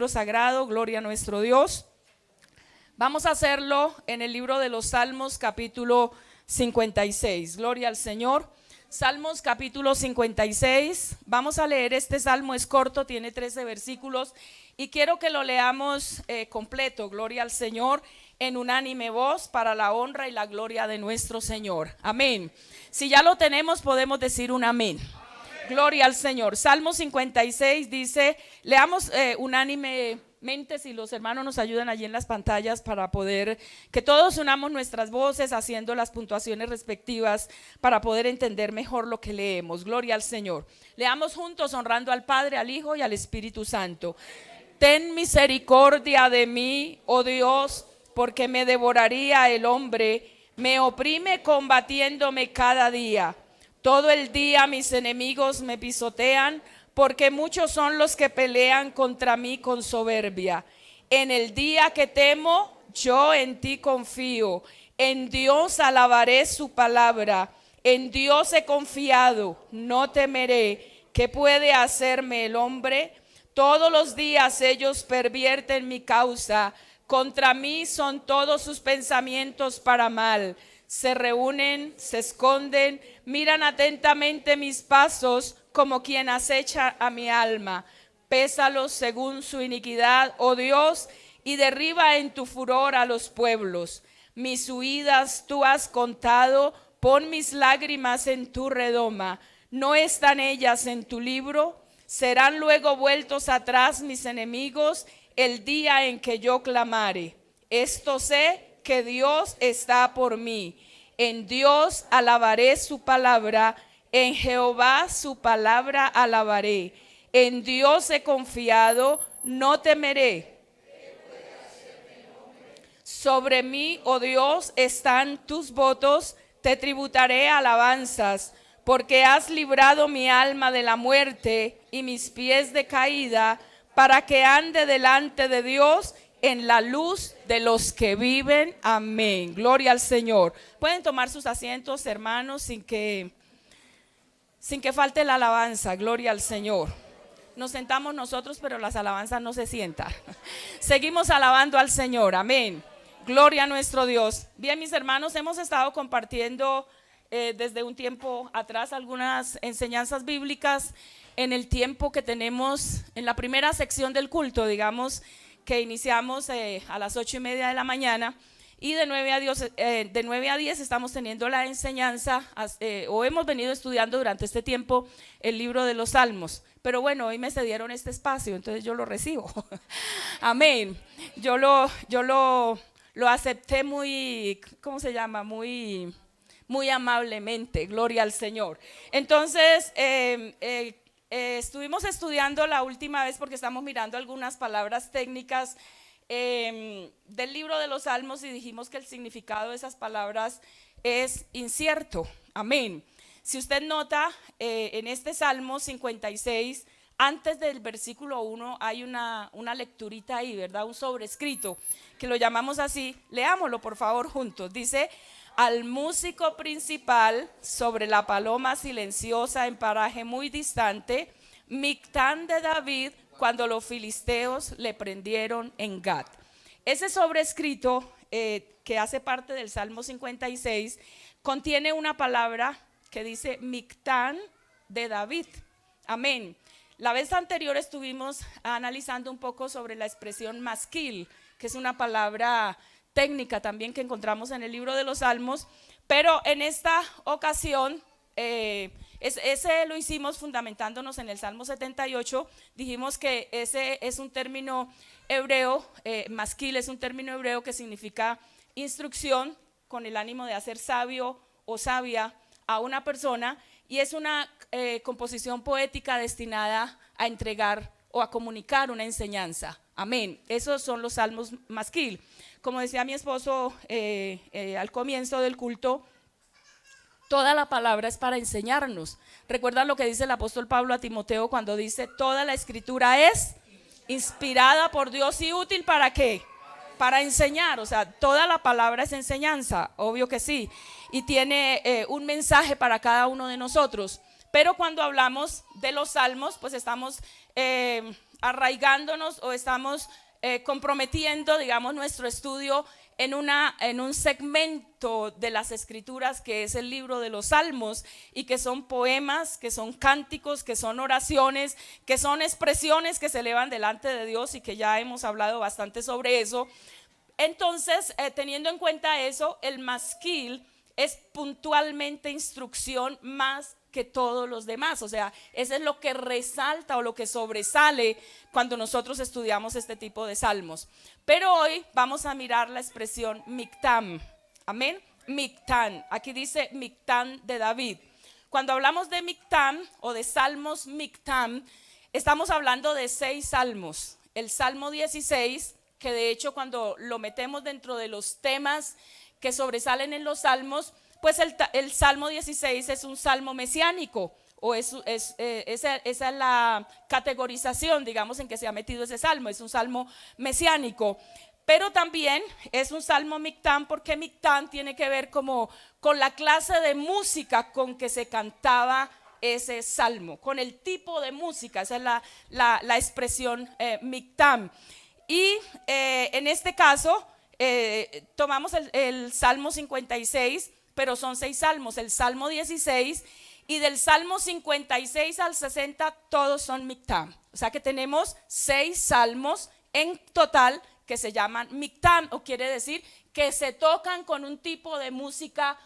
libro sagrado, gloria a nuestro Dios. Vamos a hacerlo en el libro de los Salmos, capítulo 56. Gloria al Señor. Salmos capítulo 56. Vamos a leer este salmo, es corto, tiene 13 versículos y quiero que lo leamos completo. Gloria al Señor, en unánime voz, para la honra y la gloria de nuestro Señor. Amén. Si ya lo tenemos, podemos decir un amén. Gloria al Señor. Salmo 56 dice, leamos unánimemente, si los hermanos nos ayudan allí en las pantallas para poder, que todos unamos nuestras voces haciendo las puntuaciones respectivas para poder entender mejor lo que leemos. Gloria al Señor. Leamos juntos honrando al Padre, al Hijo y al Espíritu Santo. Ten misericordia de mí, oh Dios, porque me devoraría el hombre, me oprime combatiéndome cada día. Todo el día mis enemigos me pisotean, porque muchos son los que pelean contra mí con soberbia. En el día que temo, yo en ti confío. En Dios alabaré su palabra. En Dios he confiado, no temeré. ¿Qué puede hacerme el hombre? Todos los días ellos pervierten mi causa. Contra mí son todos sus pensamientos para mal. Se reúnen, se esconden, miran atentamente mis pasos como quien acecha a mi alma. Pésalos según su iniquidad, oh Dios, y derriba en tu furor a los pueblos. Mis huidas tú has contado, pon mis lágrimas en tu redoma. ¿No están ellas en tu libro? Serán luego vueltos atrás mis enemigos el día en que yo clamare. Esto sé, que Dios está por mí. En Dios alabaré su palabra, en Jehová su palabra alabaré. En Dios he confiado, no temeré. Sobre mí, oh Dios, están tus votos, te tributaré alabanzas, porque has librado mi alma de la muerte y mis pies de caída, para que ande delante de Dios en la luz de los que viven. Amén. Gloria al Señor. Pueden tomar sus asientos, hermanos, sin que falte la alabanza. Gloria al Señor. Nos sentamos nosotros, pero las alabanzas no se sientan. Seguimos alabando al Señor. Amén. Gloria a nuestro Dios. Bien, mis hermanos, hemos estado compartiendo desde un tiempo atrás algunas enseñanzas bíblicas en el tiempo que tenemos en la primera sección del culto, digamos, que iniciamos a las 8:30 de la mañana y de 9 a 10 estamos teniendo la enseñanza o hemos venido estudiando durante este tiempo el libro de los Salmos. Pero bueno, hoy me cedieron este espacio, entonces yo lo recibo. Amén. Yo lo acepté muy, ¿cómo se llama? Muy amablemente, gloria al Señor. Entonces, estuvimos estudiando la última vez porque estamos mirando algunas palabras técnicas del libro de los Salmos y dijimos que el significado de esas palabras es incierto. Amén. Si usted nota, en este Salmo 56, antes del versículo 1 hay una lecturita ahí, ¿verdad? Un sobrescrito, que lo llamamos así. Leámoslo por favor juntos. Dice: al músico principal sobre la paloma silenciosa en paraje muy distante, Mictán de David, cuando los filisteos le prendieron en Gat. Ese sobrescrito que hace parte del Salmo 56 contiene una palabra que dice Mictán de David. Amén. La vez anterior estuvimos analizando un poco sobre la expresión masquil, que es una palabra técnica también que encontramos en el libro de los Salmos, pero en esta ocasión ese lo hicimos fundamentándonos en el Salmo 78. Dijimos que ese es un término hebreo, masquil es un término hebreo que significa instrucción con el ánimo de hacer sabio o sabia a una persona, y es una composición poética destinada a entregar o a comunicar una enseñanza. Amén. Esos son los salmos masquil. Como decía mi esposo al comienzo del culto, toda la palabra es para enseñarnos. ¿Recuerdan lo que dice el apóstol Pablo a Timoteo cuando dice: toda la escritura es inspirada por Dios y útil ¿para qué? Para enseñar. O sea, toda la palabra es enseñanza, obvio que sí, y tiene un mensaje para cada uno de nosotros. Pero cuando hablamos de los salmos, pues estamos arraigándonos o estamos comprometiendo, digamos, nuestro estudio en un segmento de las escrituras que es el libro de los Salmos, y que son poemas, que son cánticos, que son oraciones, que son expresiones que se elevan delante de Dios, y que ya hemos hablado bastante sobre eso. Entonces, teniendo en cuenta eso, el masquil es puntualmente instrucción más que todos los demás. O sea, eso es lo que resalta o lo que sobresale cuando nosotros estudiamos este tipo de salmos. Pero hoy vamos a mirar la expresión Mictam. Amén. Mictam. Aquí dice Mictam de David. Cuando hablamos de Mictam o de salmos Mictam, estamos hablando de 6 salmos. El Salmo 16, que de hecho cuando lo metemos dentro de los temas que sobresalen en los salmos, pues el Salmo 16 es un salmo mesiánico, o esa es la categorización, digamos, en que se ha metido ese salmo. Es un salmo mesiánico, pero también es un salmo Mictam, porque Mictam tiene que ver como con la clase de música con que se cantaba ese salmo, con el tipo de música. Esa es la expresión Mictam. Y en este caso tomamos el Salmo 56, pero son 6 salmos, el Salmo 16, y del Salmo 56 al 60 todos son Mictam. O sea que tenemos 6 salmos en total que se llaman Mictam, o quiere decir que se tocan con un tipo de música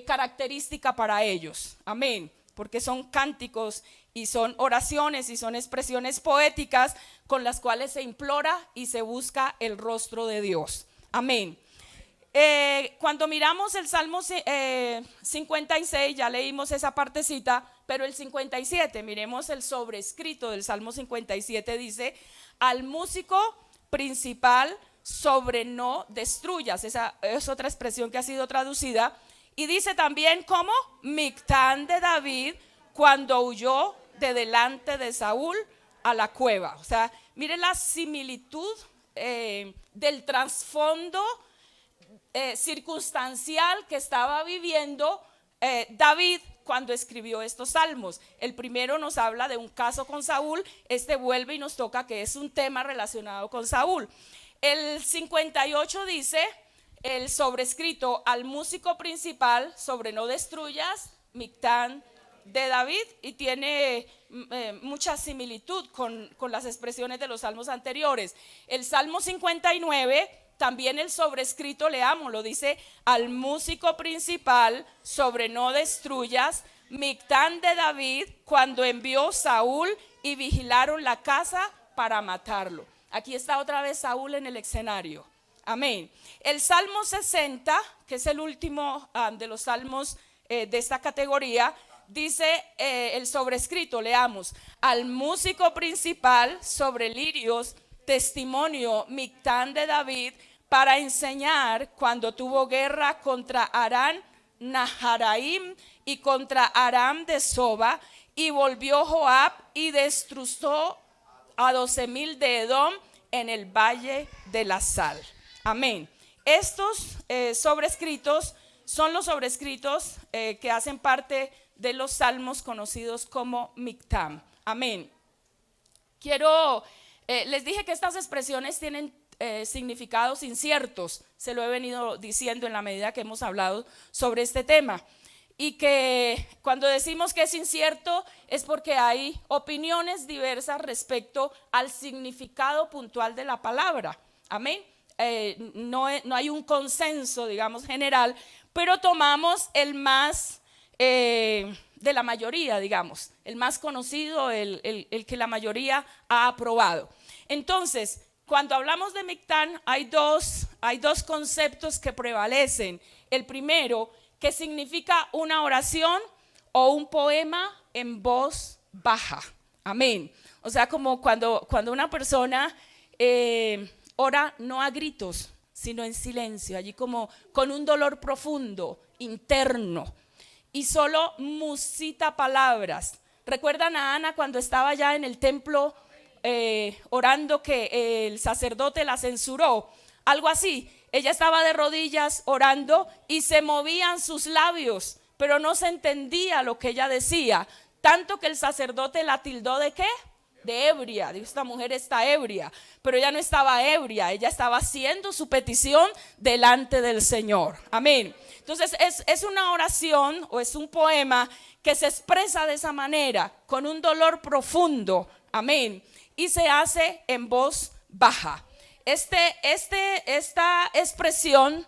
característica para ellos. Amén. Porque son cánticos y son oraciones y son expresiones poéticas con las cuales se implora y se busca el rostro de Dios. Amén. Cuando miramos el Salmo 56, ya leímos esa partecita, pero el 57, miremos el sobrescrito del Salmo 57, dice: al músico principal sobre no destruyas. Esa es otra expresión que ha sido traducida, y dice también como Mictam de David cuando huyó de delante de Saúl a la cueva. O sea, miren la similitud del trasfondo circunstancial que estaba viviendo David cuando escribió estos salmos. El primero nos habla de un caso con Saúl, este vuelve y nos toca que es un tema relacionado con Saúl. El 58 dice el sobrescrito: al músico principal sobre no destruyas, Mictam de David, y tiene mucha similitud con las expresiones de los salmos anteriores. El Salmo 59, también el sobrescrito, leámoslo, dice: al músico principal sobre no destruyas, Mictam de David cuando envió Saúl y vigilaron la casa para matarlo. Aquí está otra vez Saúl en el escenario. Amén. El Salmo 60, que es el último de los salmos de esta categoría, dice el sobrescrito, leamos: al músico principal sobre lirios, testimonio Mictam de David para enseñar cuando tuvo guerra contra Aram Naharaim y contra Aram de Soba, y volvió Joab y destruyó a 12,000 de Edom en el valle de la sal. Amén. Estos sobrescritos son los sobrescritos que hacen parte de los salmos conocidos como Mictam. Amén. Les dije que estas expresiones tienen significados inciertos. Se lo he venido diciendo en la medida que hemos hablado sobre este tema. Y que cuando decimos que es incierto es porque hay opiniones diversas respecto al significado puntual de la palabra. Amén. No hay un consenso, digamos, general, pero tomamos el más de la mayoría, digamos, el más conocido, el que la mayoría ha aprobado. Entonces, cuando hablamos de Mictam, hay dos conceptos que prevalecen. El primero, que significa una oración o un poema en voz baja. Amén. O sea, como cuando una persona ora no a gritos, sino en silencio, allí como con un dolor profundo, interno, y solo musita palabras. ¿Recuerdan a Ana cuando estaba ya en el templo orando, que el sacerdote la censuró? Algo así. Ella estaba de rodillas orando y se movían sus labios, pero no se entendía lo que ella decía, tanto que el sacerdote la tildó de ¿qué? de ebria. Dijo, esta mujer está ebria, pero ella no estaba ebria, ella estaba haciendo su petición delante del Señor. Amén. Entonces es una oración o es un poema que se expresa de esa manera, con un dolor profundo. Amén. Y se hace en voz baja. Esta expresión,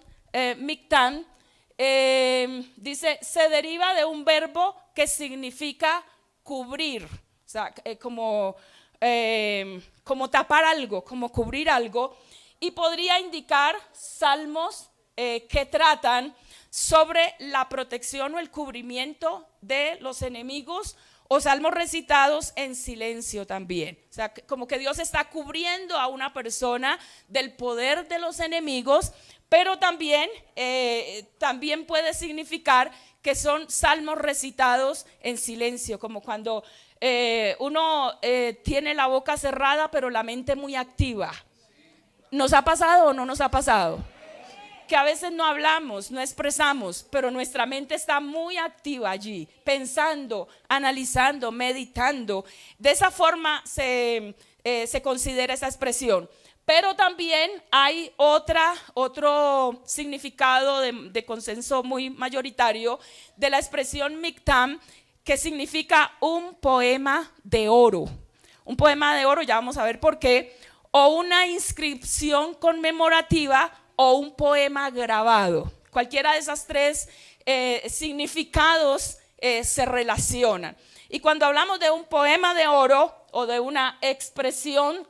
Mictán, dice, se deriva de un verbo que significa cubrir, o sea, como tapar algo, como cubrir algo, y podría indicar salmos que tratan sobre la protección o el cubrimiento de los enemigos, o salmos recitados en silencio también. O sea, como que Dios está cubriendo a una persona del poder de los enemigos, pero también puede significar que son salmos recitados en silencio, como cuando uno tiene la boca cerrada pero la mente muy activa. ¿Nos ha pasado o no nos ha pasado? Que a veces no hablamos, no expresamos, pero nuestra mente está muy activa allí, pensando, analizando, meditando. De esa forma se considera esa expresión. Pero también hay otro significado de consenso muy mayoritario de la expresión Mictán, que significa un poema de oro. Un poema de oro, ya vamos a ver por qué, o una inscripción conmemorativa, o un poema grabado. Cualquiera de esas tres significados se relacionan. Y cuando hablamos de un poema de oro o de una expresión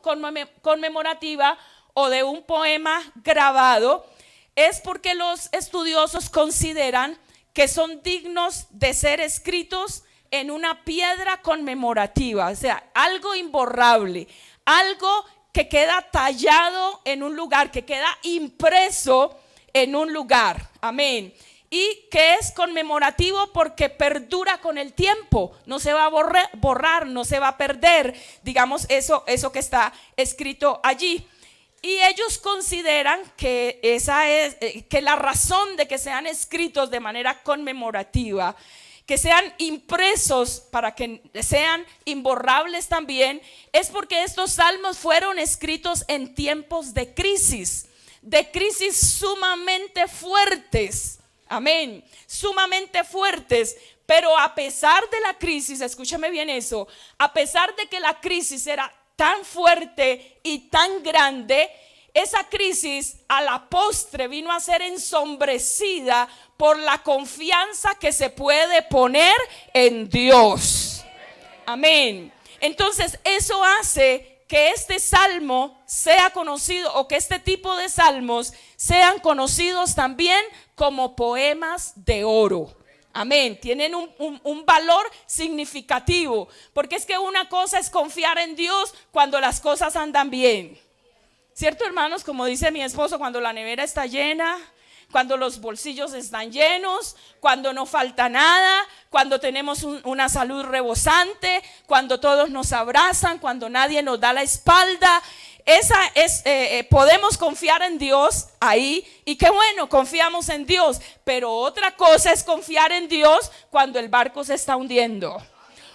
conmemorativa o de un poema grabado, es porque los estudiosos consideran que son dignos de ser escritos en una piedra conmemorativa, o sea, algo imborrable, algo que queda tallado en un lugar, que queda impreso en un lugar. Amén. Y que es conmemorativo porque perdura con el tiempo, no se va a borrar, no se va a perder, digamos, eso que está escrito allí. Y ellos consideran que esa es que la razón de que sean escritos de manera conmemorativa, que sean impresos para que sean imborrables también, es porque estos salmos fueron escritos en tiempos de crisis sumamente fuertes. Amén, sumamente fuertes. Pero a pesar de la crisis, escúchame bien eso, a pesar de que la crisis era tan fuerte y tan grande, esa crisis a la postre vino a ser ensombrecida por la confianza que se puede poner en Dios. Amén. Entonces eso hace que este salmo sea conocido, o que este tipo de salmos sean conocidos también como poemas de oro. Amén, tienen un valor significativo, porque es que una cosa es confiar en Dios cuando las cosas andan bien, ¿cierto, hermanos? Como dice mi esposo, cuando la nevera está llena, cuando los bolsillos están llenos, cuando no falta nada, cuando tenemos una salud rebosante, cuando todos nos abrazan, cuando nadie nos da la espalda. Podemos confiar en Dios ahí, y qué bueno, confiamos en Dios. Pero otra cosa es confiar en Dios cuando el barco se está hundiendo.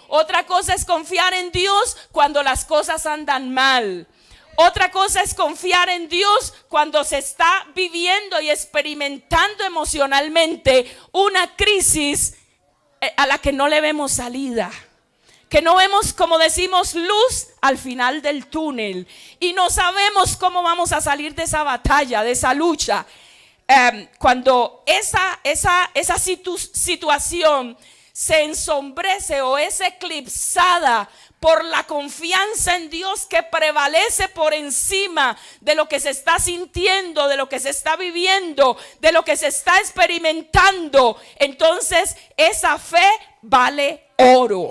Otra cosa es confiar en Dios cuando las cosas andan mal. Otra cosa es confiar en Dios cuando se está viviendo y experimentando emocionalmente una crisis a la que no le vemos salida, que no vemos, como decimos, luz al final del túnel, y no sabemos cómo vamos a salir de esa batalla, de esa lucha. Cuando esa situación se ensombrece o es eclipsada por la confianza en Dios que prevalece por encima de lo que se está sintiendo, de lo que se está viviendo, de lo que se está experimentando, entonces esa fe vale oro.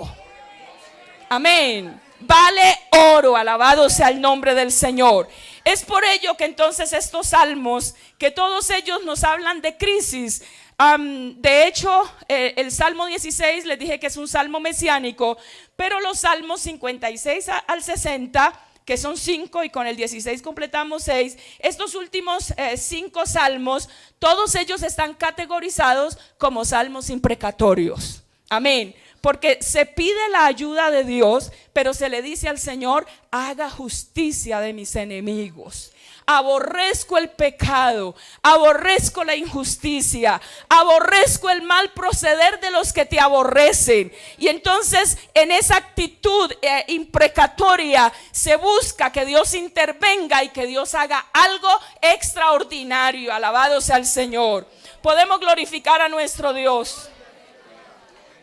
Amén. Vale oro, alabado sea el nombre del Señor. Es por ello que entonces estos salmos, que todos ellos nos hablan de crisis. De hecho, el Salmo 16 les dije que es un salmo mesiánico, pero los salmos 56 al 60, que son 5 y con el 16 completamos 6, estos últimos 5 salmos, todos ellos están categorizados como salmos imprecatorios. Amén. porque se pide la ayuda de Dios, pero se le dice al Señor: haga justicia de mis enemigos. Aborrezco el pecado, aborrezco la injusticia, aborrezco el mal proceder de los que te aborrecen. Y entonces en esa actitud imprecatoria se busca que Dios intervenga y que Dios haga algo extraordinario. Alabado sea el Señor. Podemos glorificar a nuestro Dios.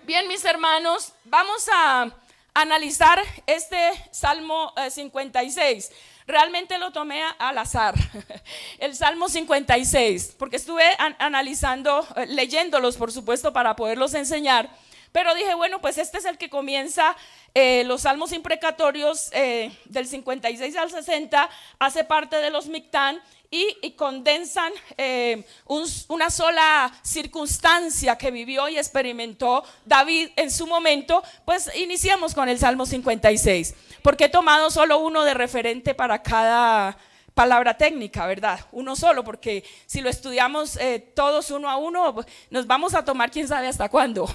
Bien, mis hermanos, vamos a analizar este Salmo 56. Realmente lo tomé al azar, el Salmo 56, porque estuve analizando, leyéndolos por supuesto para poderlos enseñar, pero dije, bueno, pues este es el que comienza los salmos imprecatorios del 56 al 60, hace parte de los Mictán y condensan una sola circunstancia que vivió y experimentó David en su momento. Pues iniciamos con el Salmo 56, porque he tomado solo uno de referente para cada palabra técnica, ¿verdad? Uno solo, porque si lo estudiamos todos uno a uno, nos vamos a tomar quién sabe hasta cuándo.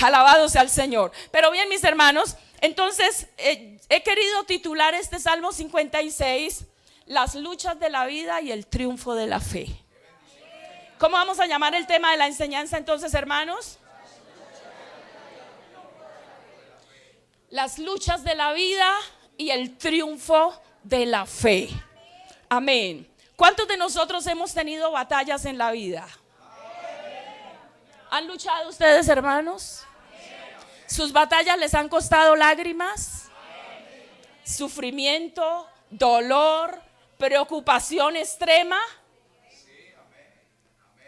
Alabado sea el Señor. Pero bien, mis hermanos, entonces he querido titular este Salmo 56, las luchas de la vida y el triunfo de la fe. ¿Cómo vamos a llamar el tema de la enseñanza entonces, hermanos? Las luchas de la vida y el triunfo de la fe. Amén. ¿Cuántos de nosotros hemos tenido batallas en la vida? ¿Han luchado ustedes, hermanos? ¿Sus batallas les han costado lágrimas? ¿Sufrimiento, dolor, preocupación extrema?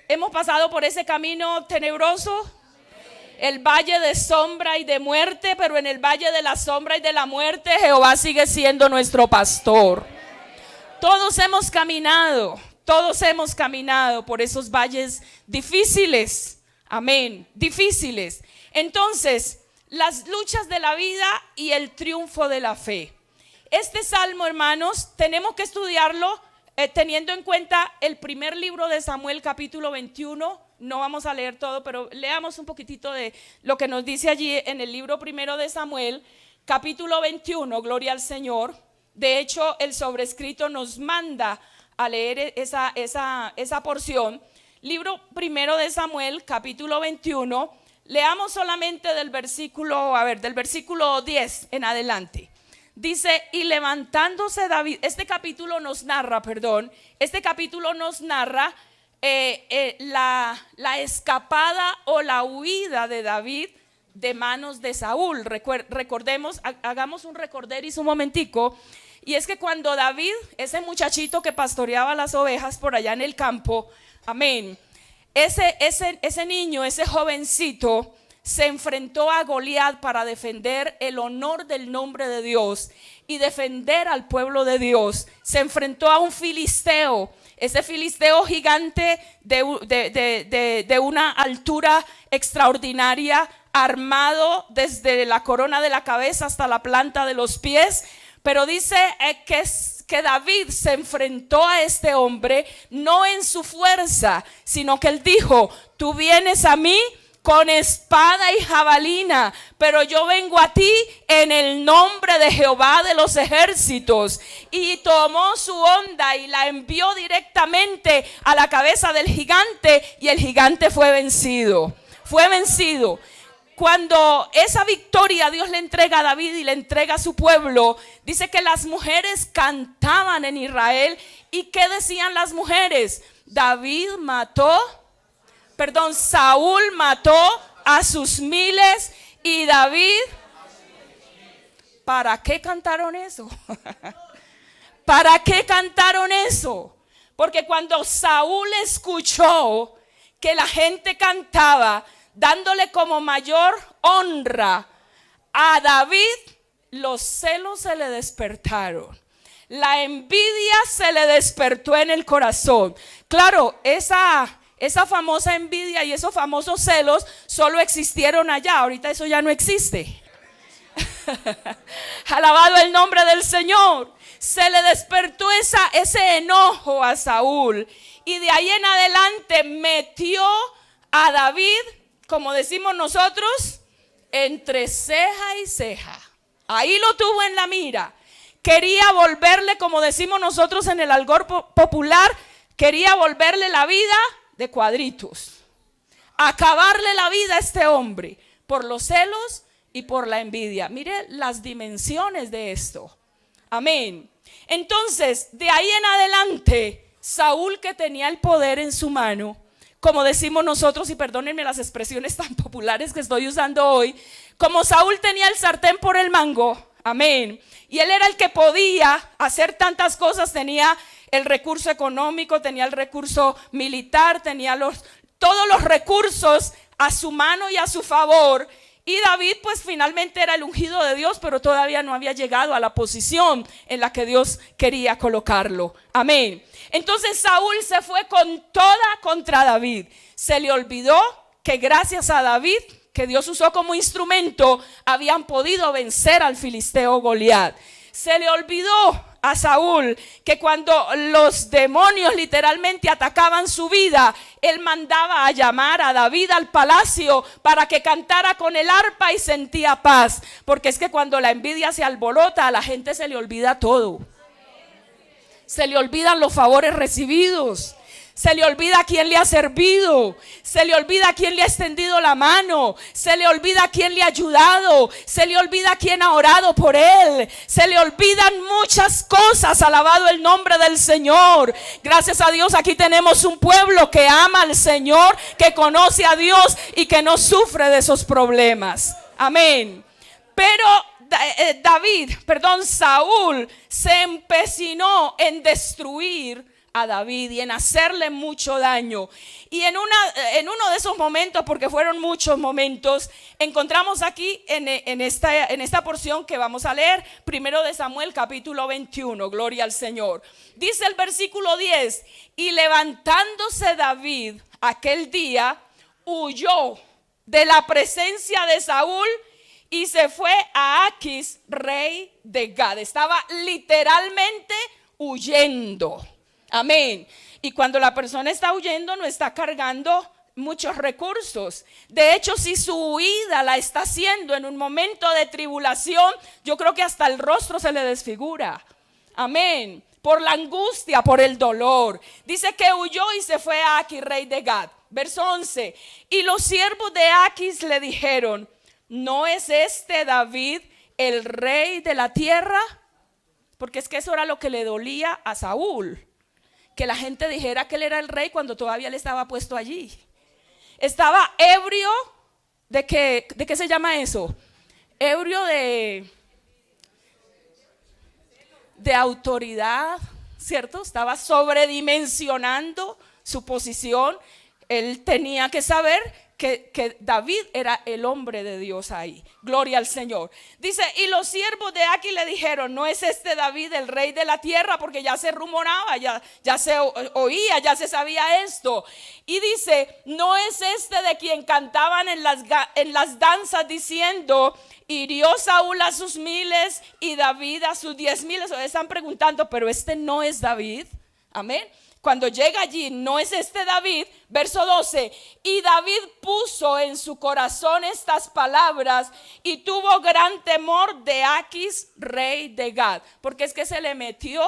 ¿Hemos pasado por ese camino tenebroso? El valle de sombra y de muerte, pero en el valle de la sombra y de la muerte Jehová sigue siendo nuestro pastor. Todos hemos caminado por esos valles difíciles. Amén, difíciles. Entonces, las luchas de la vida y el triunfo de la fe. Este salmo, hermanos, tenemos que estudiarlo teniendo en cuenta el primer libro de Samuel, capítulo 21. No vamos a leer todo, pero leamos un poquitito de lo que nos dice allí en el libro primero de Samuel, capítulo 21, gloria al Señor. De hecho, el sobrescrito nos manda a leer esa porción. Libro primero de Samuel, capítulo 21, leamos solamente del versículo 10 en adelante. Dice: y levantándose David, este capítulo nos narra la escapada o la huida de David de manos de Saúl. Recordemos, hagamos un recorderis un momentico. Y es que cuando David, ese muchachito que pastoreaba las ovejas por allá en el campo, amén, ese niño, ese jovencito, se enfrentó a Goliat para defender el honor del nombre de Dios y defender al pueblo de Dios. Se enfrentó a un filisteo, ese filisteo gigante de una altura extraordinaria, armado desde la corona de la cabeza hasta la planta de los pies. Pero dice que David se enfrentó a este hombre no en su fuerza, sino que él dijo: tú vienes a mí con espada y jabalina, pero yo vengo a ti en el nombre de Jehová de los ejércitos. Y tomó su honda y la envió directamente a la cabeza del gigante, y el gigante fue vencido. Cuando esa victoria Dios le entrega a David y le entrega a su pueblo, dice que las mujeres cantaban en Israel. ¿Y qué decían las mujeres? Saúl mató a sus miles y David. ¿Para qué cantaron eso? ¿Para qué cantaron eso? Porque cuando Saúl escuchó que la gente cantaba dándole como mayor honra a David, los celos se le despertaron. La envidia se le despertó en el corazón. Claro, esa famosa envidia y esos famosos celos solo existieron allá. Ahorita eso ya no existe. Alabado el nombre del Señor. Se le despertó ese enojo a Saúl, y de ahí en adelante metió a David, como decimos nosotros, entre ceja y ceja. Ahí lo tuvo en la mira. Quería volverle, como decimos nosotros en el argot popular, quería volverle la vida de cuadritos. Acabarle la vida a este hombre por los celos y por la envidia. Mire las dimensiones de esto. Amén. Entonces, de ahí en adelante, Saúl, que tenía el poder en su mano, como decimos nosotros, y perdónenme las expresiones tan populares que estoy usando hoy, como Saúl tenía el sartén por el mango, amén, y él era el que podía hacer tantas cosas, tenía el recurso económico, tenía el recurso militar, tenía todos los recursos a su mano y a su favor. Y David pues finalmente era el ungido de Dios, pero todavía no había llegado a la posición en la que Dios quería colocarlo. Amén. Entonces Saúl se fue con toda contra David. Se le olvidó que gracias a David, que Dios usó como instrumento, habían podido vencer al filisteo Goliat. Se le olvidó a Saúl que cuando los demonios literalmente atacaban su vida, él mandaba a llamar a David al palacio para que cantara con el arpa y sentía paz. Porque es que cuando la envidia se alborota, a la gente se le olvida todo. Se le olvidan los favores recibidos. Se le olvida a quién le ha servido. Se le olvida a quién le ha extendido la mano. Se le olvida a quién le ha ayudado. Se le olvida a quién ha orado por él. Se le olvidan muchas cosas. Alabado el nombre del Señor. Gracias a Dios, aquí tenemos un pueblo que ama al Señor, que conoce a Dios y que no sufre de esos problemas. Amén. Pero Saúl se empecinó en destruir a David y en hacerle mucho daño. Y en uno de esos momentos, porque fueron muchos momentos, encontramos aquí en esta porción que vamos a leer, 1 de Samuel capítulo 21, gloria al Señor. Dice el versículo 10, y levantándose David aquel día, huyó de la presencia de Saúl y se fue a Aquis, rey de Gad. Estaba literalmente huyendo. Amén. Y cuando la persona está huyendo, no está cargando muchos recursos. De hecho, si su huida la está haciendo en un momento de tribulación, yo creo que hasta el rostro se le desfigura. Amén. Por la angustia, por el dolor. Dice que huyó y se fue a Aquis, rey de Gad. Verso 11. Y los siervos de Aquis le dijeron, ¿no es este David el rey de la tierra? Porque es que eso era lo que le dolía a Saúl. Que la gente dijera que él era el rey cuando todavía él estaba puesto allí. Estaba ebrio ¿de qué se llama eso? Ebrio de autoridad, ¿cierto? Estaba sobredimensionando su posición. Él tenía que saber que David era el hombre de Dios ahí. Gloria al Señor. Dice, y los siervos de Aquis le dijeron, ¿no es este David el rey de la tierra? Porque ya se rumoraba, ya se oía, ya se sabía esto. Y dice, ¿no es este de quien cantaban en las danzas diciendo, hirió Saúl a sus 1000 y David a sus 10,000? Están preguntando, pero este no es David. Amén. Cuando llega allí, ¿no es este David? Verso 12, y David puso en su corazón estas palabras y tuvo gran temor de Aquis, rey de Gad. Porque es que se le metió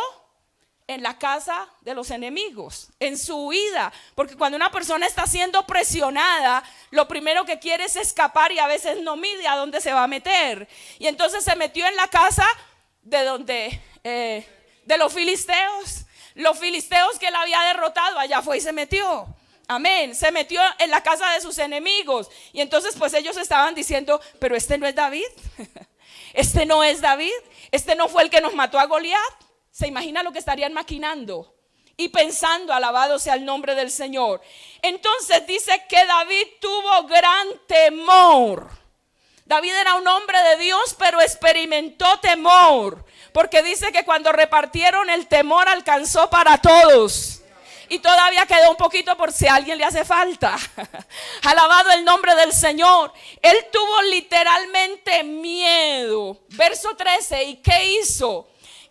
en la casa de los enemigos, en su huida. Porque cuando una persona está siendo presionada, lo primero que quiere es escapar y a veces no mide a dónde se va a meter. Y entonces se metió en la casa de los filisteos. Los filisteos que él había derrotado, allá fue y se metió. Amén. Se metió en la casa de sus enemigos. Y entonces pues ellos estaban diciendo, pero este no es David. Este no es David. Este no fue el que nos mató a Goliat. ¿Se imagina lo que estarían maquinando y pensando? Alabado sea el nombre del Señor. Entonces dice que David tuvo gran temor. David era un hombre de Dios, pero experimentó temor. Porque dice que cuando repartieron, el temor alcanzó para todos. Y todavía quedó un poquito por si a alguien le hace falta. Alabado el nombre del Señor. Él tuvo literalmente miedo. Verso 13. ¿Y qué hizo?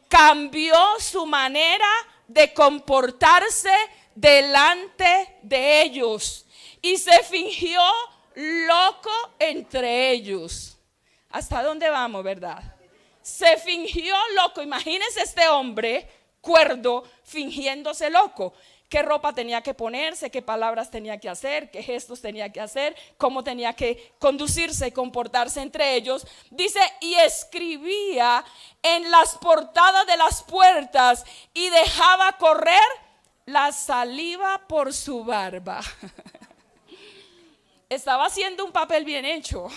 Cambió su manera de comportarse delante de ellos. Y se fingió loco entre ellos. ¿Hasta dónde vamos, verdad? Se fingió loco. Imagínense este hombre cuerdo fingiéndose loco. ¿Qué ropa tenía que ponerse? ¿Qué palabras tenía que hacer? ¿Qué gestos tenía que hacer? ¿Cómo tenía que conducirse y comportarse entre ellos? Dice, y escribía en las portadas de las puertas y dejaba correr la saliva por su barba. Estaba haciendo un papel bien hecho.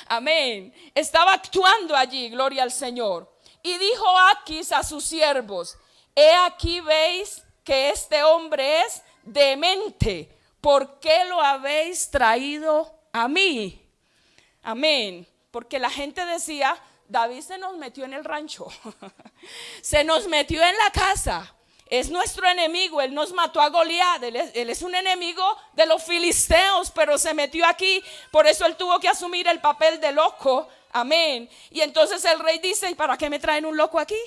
Amén. Estaba actuando allí, gloria al Señor. Y dijo Aquis a sus siervos, he aquí veis que este hombre es demente. ¿Por qué lo habéis traído a mí? Amén. Porque la gente decía, David se nos metió en el rancho. Se nos metió en la casa. Es nuestro enemigo, él nos mató a Goliat, él es un enemigo de los filisteos, pero se metió aquí, por eso él tuvo que asumir el papel de loco, amén. Y entonces el rey dice, ¿y para qué me traen un loco aquí?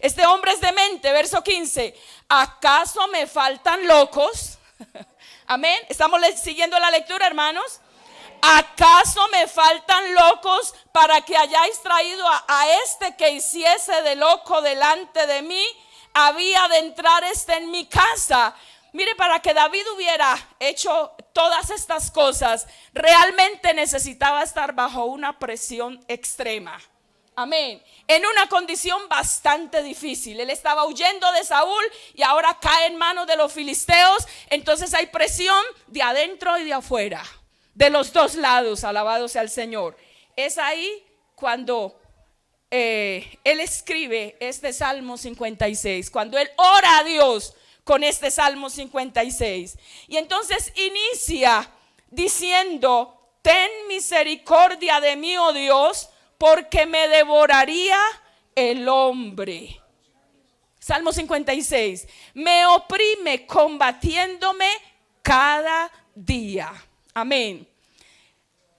Este hombre es demente, verso 15, ¿acaso me faltan locos? Amén, estamos siguiendo la lectura, hermanos. ¿Acaso me faltan locos para que hayáis traído a este que hiciese de loco delante de mí? Había de entrar en mi casa. Mire, para que David hubiera hecho todas estas cosas, realmente necesitaba estar bajo una presión extrema. Amén. En una condición bastante difícil. Él estaba huyendo de Saúl y ahora cae en manos de los filisteos. Entonces hay presión de adentro y de afuera, de los dos lados, alabado sea el Señor. Es ahí cuando él escribe este Salmo 56, cuando él ora a Dios con este Salmo 56. Y entonces inicia diciendo, ten misericordia de mí, oh Dios, porque me devoraría el hombre. Salmo 56, me oprime combatiéndome cada día. Amén.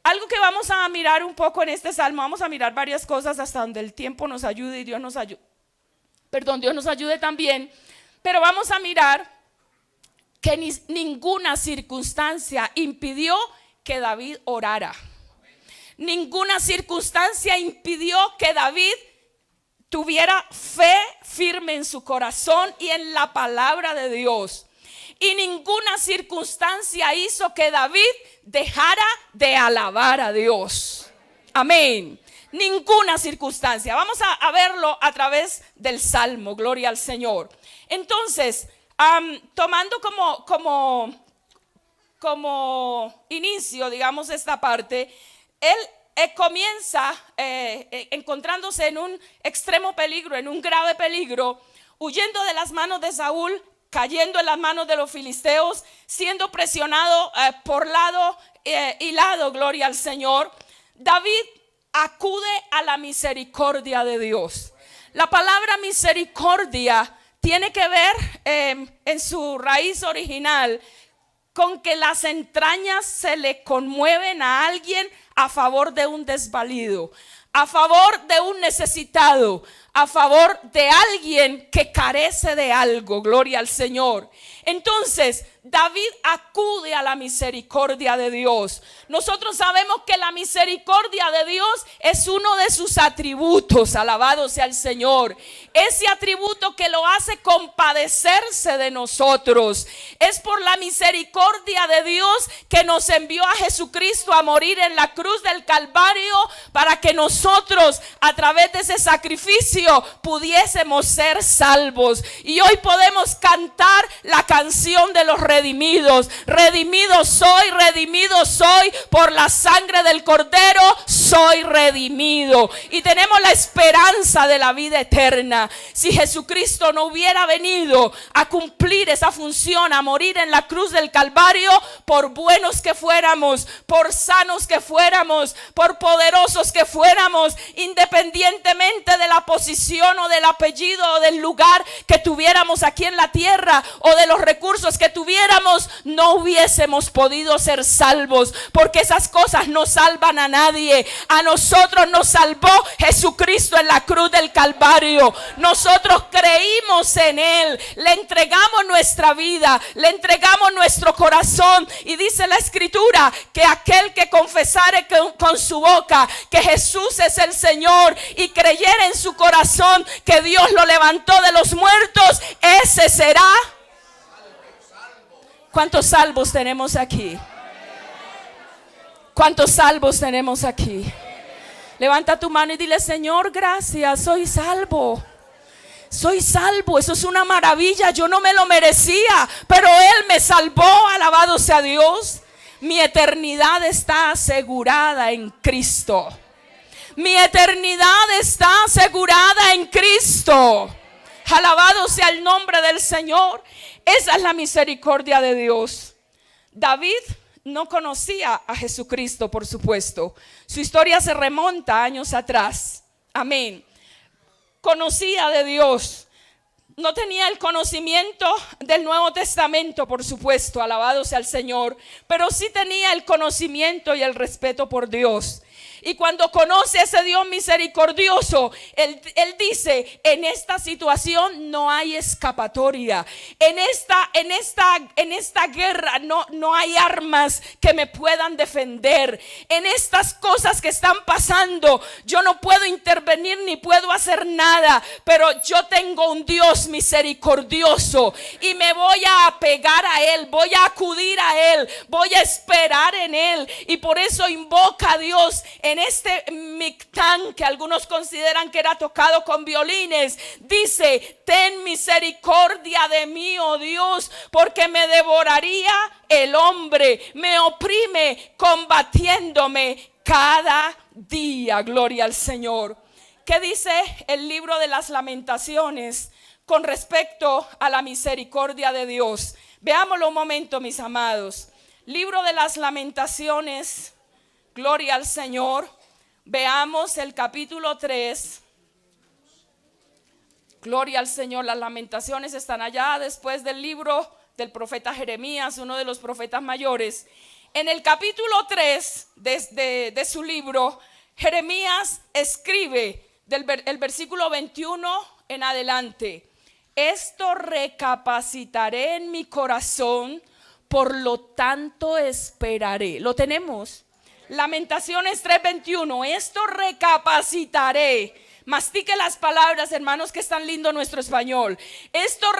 Algo que vamos a mirar un poco en este salmo, vamos a mirar varias cosas hasta donde el tiempo nos ayude y Dios nos ayude. Dios nos ayude también. Pero vamos a mirar que ninguna circunstancia impidió que David orara. Ninguna circunstancia impidió que David tuviera fe firme en su corazón y en la palabra de Dios. Y ninguna circunstancia hizo que David dejara de alabar a Dios. Amén. Ninguna circunstancia. Vamos a verlo a través del Salmo. Gloria al Señor. Entonces, tomando como inicio, digamos, esta parte, él comienza encontrándose en un extremo peligro, en un grave peligro, huyendo de las manos de Saúl, cayendo en las manos de los filisteos, siendo presionado por lado y lado, gloria al Señor. David acude a la misericordia de Dios. La palabra misericordia tiene que ver en su raíz original con que las entrañas se le conmueven a alguien a favor de un desvalido, a favor de un necesitado, a favor de alguien que carece de algo, gloria al Señor. Entonces, David acude a la misericordia de Dios. Nosotros sabemos que la misericordia de Dios es uno de sus atributos, alabado sea el Señor. Ese atributo que lo hace compadecerse de nosotros. Es por la misericordia de Dios que nos envió a Jesucristo a morir en la cruz del Calvario para que nosotros, a través de ese sacrificio, pudiésemos ser salvos. Y hoy podemos cantar la canción de los redimidos. Redimido soy por la sangre del Cordero, soy redimido. Y tenemos la esperanza de la vida eterna. Si Jesucristo no hubiera venido a cumplir esa función, a morir en la cruz del Calvario, por buenos que fuéramos, por sanos que fuéramos, por poderosos que fuéramos, independientemente de la posición condición o del apellido o del lugar que tuviéramos aquí en la tierra o de los recursos que tuviéramos, no hubiésemos podido ser salvos, porque esas cosas no salvan a nadie. A nosotros nos salvó Jesucristo en la cruz del Calvario. Nosotros creímos en Él, le entregamos nuestra vida, le entregamos nuestro corazón, y dice la Escritura que aquel que confesare con su boca que Jesús es el Señor y creyera en su corazón que Dios lo levantó de los muertos, ese será. ¿Cuántos salvos tenemos aquí? ¿Cuántos salvos tenemos aquí? Levanta tu mano y dile: Señor, gracias, soy salvo. Soy salvo, eso es una maravilla. Yo no me lo merecía, pero Él me salvó. Alabado sea Dios. Mi eternidad está asegurada en Cristo. Mi eternidad está asegurada en Cristo. Alabado sea el nombre del Señor. Esa es la misericordia de Dios. David no conocía a Jesucristo, por supuesto. Su historia se remonta años atrás. Amén. Conocía de Dios. No tenía el conocimiento del Nuevo Testamento, por supuesto, alabado sea el Señor, pero sí tenía el conocimiento y el respeto por Dios. Y cuando conoce a ese Dios misericordioso, él dice: en esta situación no hay escapatoria. En esta guerra no hay armas que me puedan defender. En estas cosas que están pasando, yo no puedo intervenir ni puedo hacer nada. Pero yo tengo un Dios misericordioso y me voy a apegar a Él, voy a acudir a Él, voy a esperar en Él. Y por eso invoca a Dios en este mictán que algunos consideran que era tocado con violines. Dice: ten misericordia de mí, oh Dios, porque me devoraría el hombre, me oprime combatiéndome cada día. Gloria al Señor. ¿Qué dice el libro de las Lamentaciones con respecto a la misericordia de Dios? Veámoslo un momento, mis amados. Libro de las Lamentaciones. Gloria al Señor. Veamos el capítulo 3. Gloria al Señor. Las Lamentaciones están allá después del libro del profeta Jeremías, uno de los profetas mayores. En el capítulo 3 de su libro, Jeremías escribe el versículo 21 en adelante: esto recapacitaré en mi corazón, por lo tanto esperaré. ¿Lo tenemos? Lamentaciones 3:21. Esto recapacitaré. Mastique las palabras, hermanos, que es tan lindo nuestro español. Esto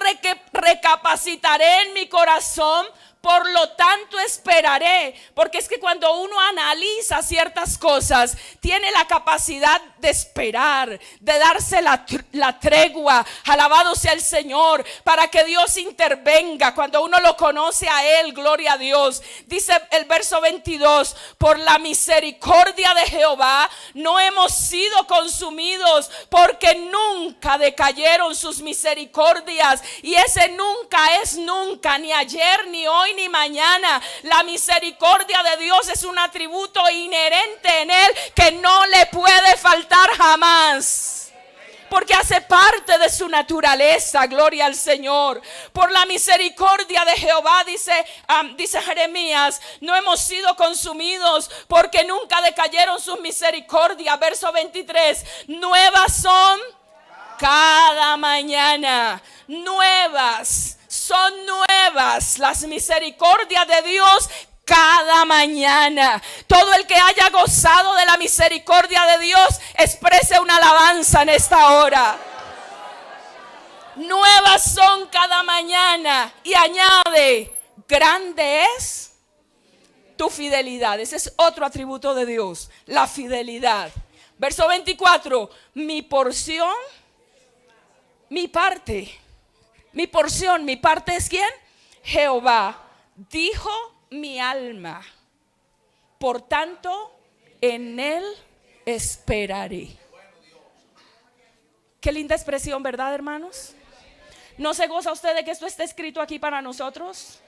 recapacitaré en mi corazón, por lo tanto esperaré. Porque es que cuando uno analiza ciertas cosas, tiene la capacidad de esperar, de darse la tregua. Alabado sea el Señor, para que Dios intervenga cuando uno lo conoce a Él. Gloria a Dios. Dice el verso 22: por la misericordia de Jehová no hemos sido consumidos, porque nunca decayeron sus misericordias. Y ese nunca es nunca, ni ayer, ni hoy, ni mañana. La misericordia de Dios es un atributo inherente en Él que no le puede faltar jamás, porque hace parte de su naturaleza. Gloria al Señor. Por la misericordia de Jehová, dice Jeremías, no hemos sido consumidos, porque nunca decayeron sus misericordias. Verso 23: nuevas son cada mañana. Nuevas, son nuevas las misericordias de Dios cada mañana. Todo el que haya gozado de la misericordia de Dios, exprese una alabanza en esta hora. Nuevas son cada mañana. Y añade: grande es tu fidelidad. Ese es otro atributo de Dios, la fidelidad. Verso 24: mi porción, mi parte. Mi porción, mi parte es ¿quién? Jehová. Dijo mi alma, por tanto en Él esperaré. Qué linda expresión, ¿verdad, hermanos? ¿No se goza usted de que esto está escrito aquí para nosotros?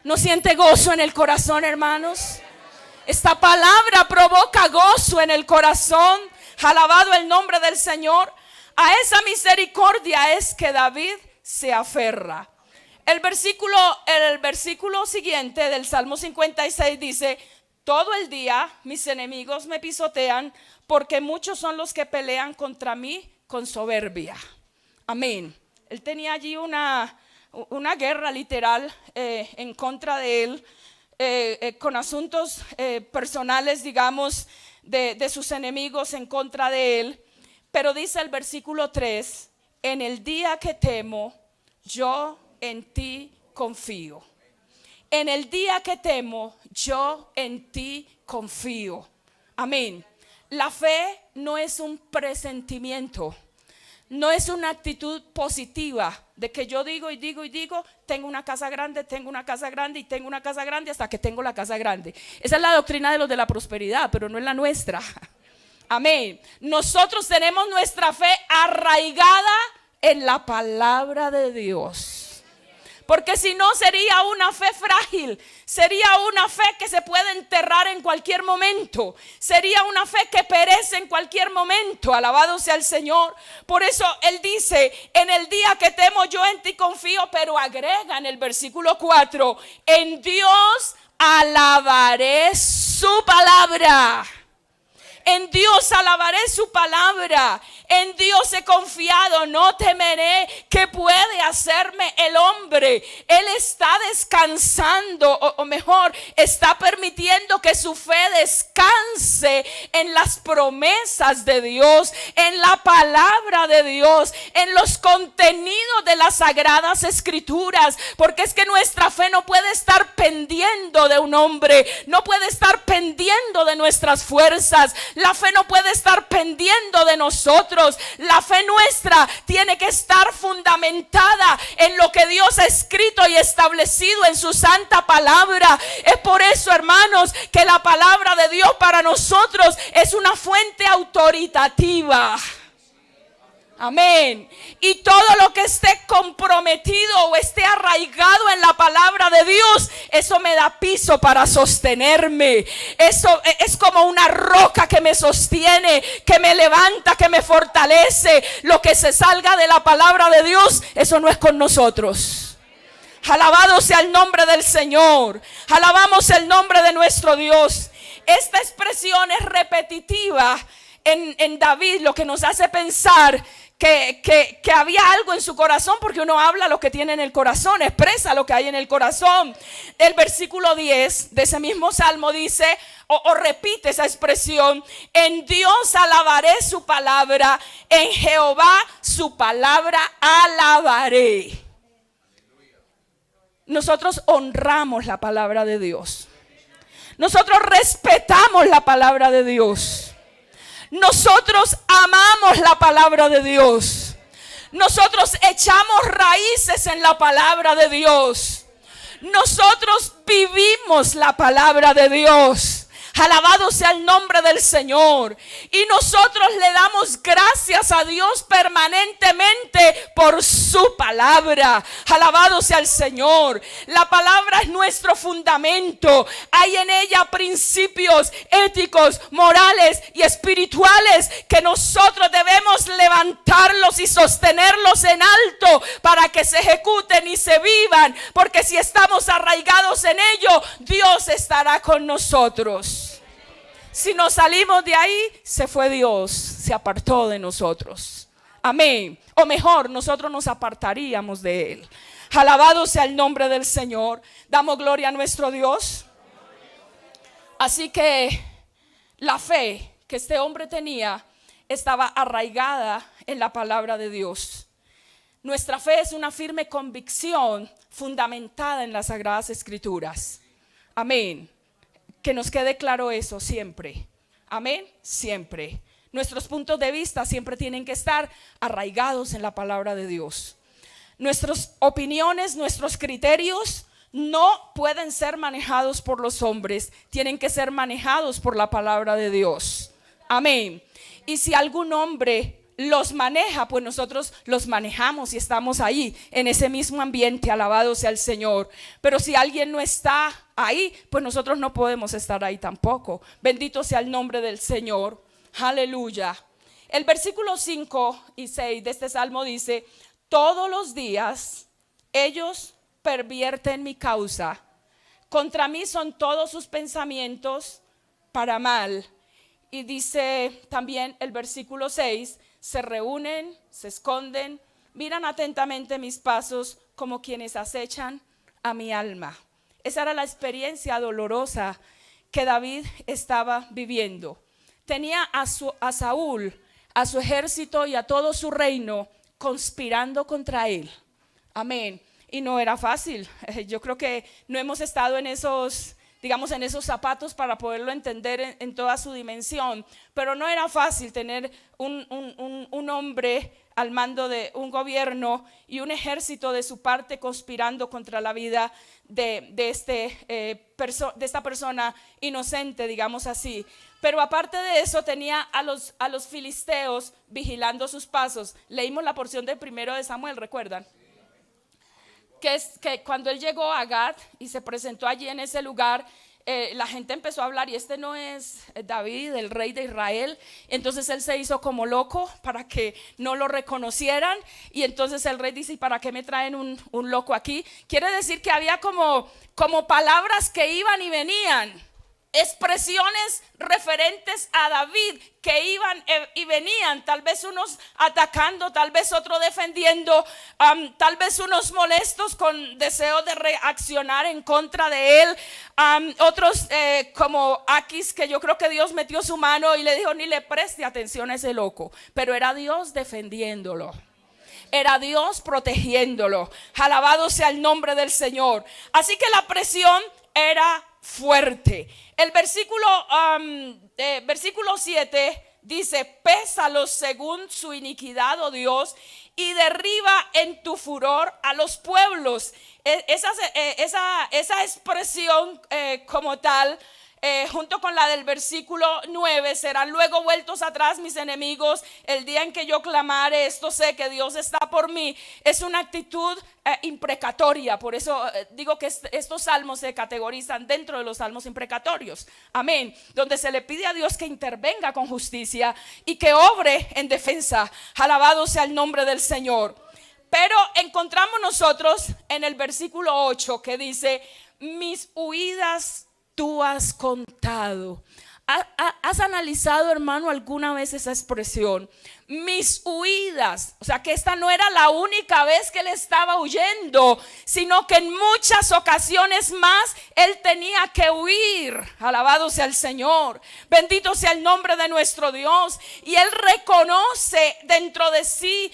¿No siente gozo en el corazón, hermanos? Esta palabra provoca gozo en el corazón. Alabado el nombre del Señor. A esa misericordia es que David se aferra. El versículo siguiente del Salmo 56 dice: todo el día mis enemigos me pisotean, porque muchos son los que pelean contra mí con soberbia. Amén. Él tenía allí una guerra literal en contra de él, con asuntos personales, digamos, de sus enemigos en contra de él. Pero dice el versículo 3: en el día que temo, yo en ti confío. En el día que temo, yo en ti confío. Amén. La fe no es un presentimiento, no es una actitud positiva de que yo digo y digo y digo: tengo una casa grande, tengo una casa grande y tengo una casa grande hasta que tengo la casa grande. Esa es la doctrina de los de la prosperidad, pero no es la nuestra. Amén. Nosotros tenemos nuestra fe arraigada en la palabra de Dios. Porque si no, sería una fe frágil, sería una fe que se puede enterrar en cualquier momento, sería una fe que perece en cualquier momento. Alabado sea el Señor. Por eso Él dice: en el día que temo, yo en ti confío. Pero agrega en el versículo 4: en Dios alabaré su palabra. En Dios alabaré su palabra. En Dios he confiado, no temeré. ¿Qué puede hacerme el hombre? Él está descansando, o mejor, está permitiendo que su fe descanse en las promesas de Dios, en la palabra de Dios, en los contenidos de las sagradas escrituras. Porque es que nuestra fe no puede estar pendiendo de un hombre, no puede estar pendiendo de nuestras fuerzas. La fe no puede estar pendiendo de nosotros. La fe nuestra tiene que estar fundamentada en lo que Dios ha escrito y establecido en su santa palabra. Es por eso, hermanos, que la palabra de Dios para nosotros es una fuente autoritativa. Amén. Y todo lo que esté comprometido o esté arraigado en la palabra de Dios, eso me da piso para sostenerme. Eso es como una roca que me sostiene, que me levanta, que me fortalece. Lo que se salga de la palabra de Dios, eso no es con nosotros. Alabado sea el nombre del Señor. Alabamos el nombre de nuestro Dios. Esta expresión es repetitiva en David, lo que nos hace pensar que había algo en su corazón, porque uno habla lo que tiene en el corazón, expresa lo que hay en el corazón. El versículo 10 de ese mismo salmo dice, o repite esa expresión: en Dios alabaré su palabra, en Jehová su palabra alabaré. Nosotros honramos la palabra de Dios. Nosotros respetamos la palabra de Dios. Nosotros amamos la palabra de Dios. Nosotros echamos raíces en la palabra de Dios. Nosotros vivimos la palabra de Dios. Alabado sea el nombre del Señor. Y nosotros le damos gracias a Dios permanentemente por su palabra. Alabado sea el Señor. La palabra es nuestro fundamento. Hay en ella principios éticos, morales y espirituales que nosotros debemos levantarlos y sostenerlos en alto para que se ejecuten y se vivan. Porque si estamos arraigados en ello, Dios estará con nosotros. Si nos salimos de ahí, se fue Dios, se apartó de nosotros. Amén. O mejor, nosotros nos apartaríamos de Él. Alabado sea el nombre del Señor. Damos gloria a nuestro Dios. Así que la fe que este hombre tenía estaba arraigada en la palabra de Dios. Nuestra fe es una firme convicción fundamentada en las Sagradas Escrituras. Amén. Que nos quede claro eso siempre. Amén. Siempre. Nuestros puntos de vista siempre tienen que estar arraigados en la palabra de Dios. Nuestras opiniones, nuestros criterios no pueden ser manejados por los hombres. Tienen que ser manejados por la palabra de Dios. Amén. Y si algún hombre los maneja, pues nosotros los manejamos y estamos ahí en ese mismo ambiente. Alabado sea el Señor. Pero si alguien no está ahí, pues nosotros no podemos estar ahí tampoco. Bendito sea el nombre del Señor. Aleluya. El versículo 5 y 6 de este salmo dice: todos los días ellos pervierten mi causa, contra mí son todos sus pensamientos para mal. Y dice también el versículo 6: se reúnen, se esconden, miran atentamente mis pasos como quienes acechan a mi alma. Esa era la experiencia dolorosa que David estaba viviendo. Tenía a Saúl, a su ejército y a todo su reino conspirando contra él. Amén. Y no era fácil. Yo creo que no hemos estado en esos, digamos, en esos zapatos para poderlo entender en toda su dimensión. Pero no era fácil tener un hombre al mando de un gobierno y un ejército de su parte conspirando contra la vida de esta persona inocente, digamos así. Pero aparte de eso tenía a los filisteos vigilando sus pasos. Leímos la porción del 1 de Samuel, ¿recuerdan? Que cuando él llegó a Gat y se presentó allí en ese lugar, la gente empezó a hablar: y este no es David, el rey de Israel. Entonces él se hizo como loco para que no lo reconocieran. Y entonces el rey dice: ¿y para qué me traen un loco aquí? Quiere decir que había como palabras que iban y venían, expresiones referentes a David que iban y venían, tal vez unos atacando, tal vez otros defendiendo, tal vez unos molestos con deseo de reaccionar en contra de él, otros como Aquis, que yo creo que Dios metió su mano y le dijo: ni le preste atención a ese loco. Pero era Dios defendiéndolo, era Dios protegiéndolo. Alabado sea el nombre del Señor. Así que la presión era fuerte. El versículo 7 dice: pésalos según su iniquidad, oh Dios, y derriba en tu furor a los pueblos. Esa expresión como tal, junto con la del versículo 9: serán luego vueltos atrás mis enemigos el día en que yo clamare, esto sé que Dios está por mí. Es una actitud imprecatoria. Por eso digo que estos salmos se categorizan dentro de los salmos imprecatorios. Amén. Donde se le pide a Dios que intervenga con justicia y que obre en defensa. Alabado sea el nombre del Señor. Pero encontramos nosotros en el versículo 8 que dice: mis huidas tú has contado. ¿Has analizado, hermano, alguna vez esa expresión? Mis huidas. O sea, que esta no era la única vez que él estaba huyendo, sino que en muchas ocasiones más él tenía que huir. Alabado sea el Señor. Bendito sea el nombre de nuestro Dios. Y él reconoce dentro de sí,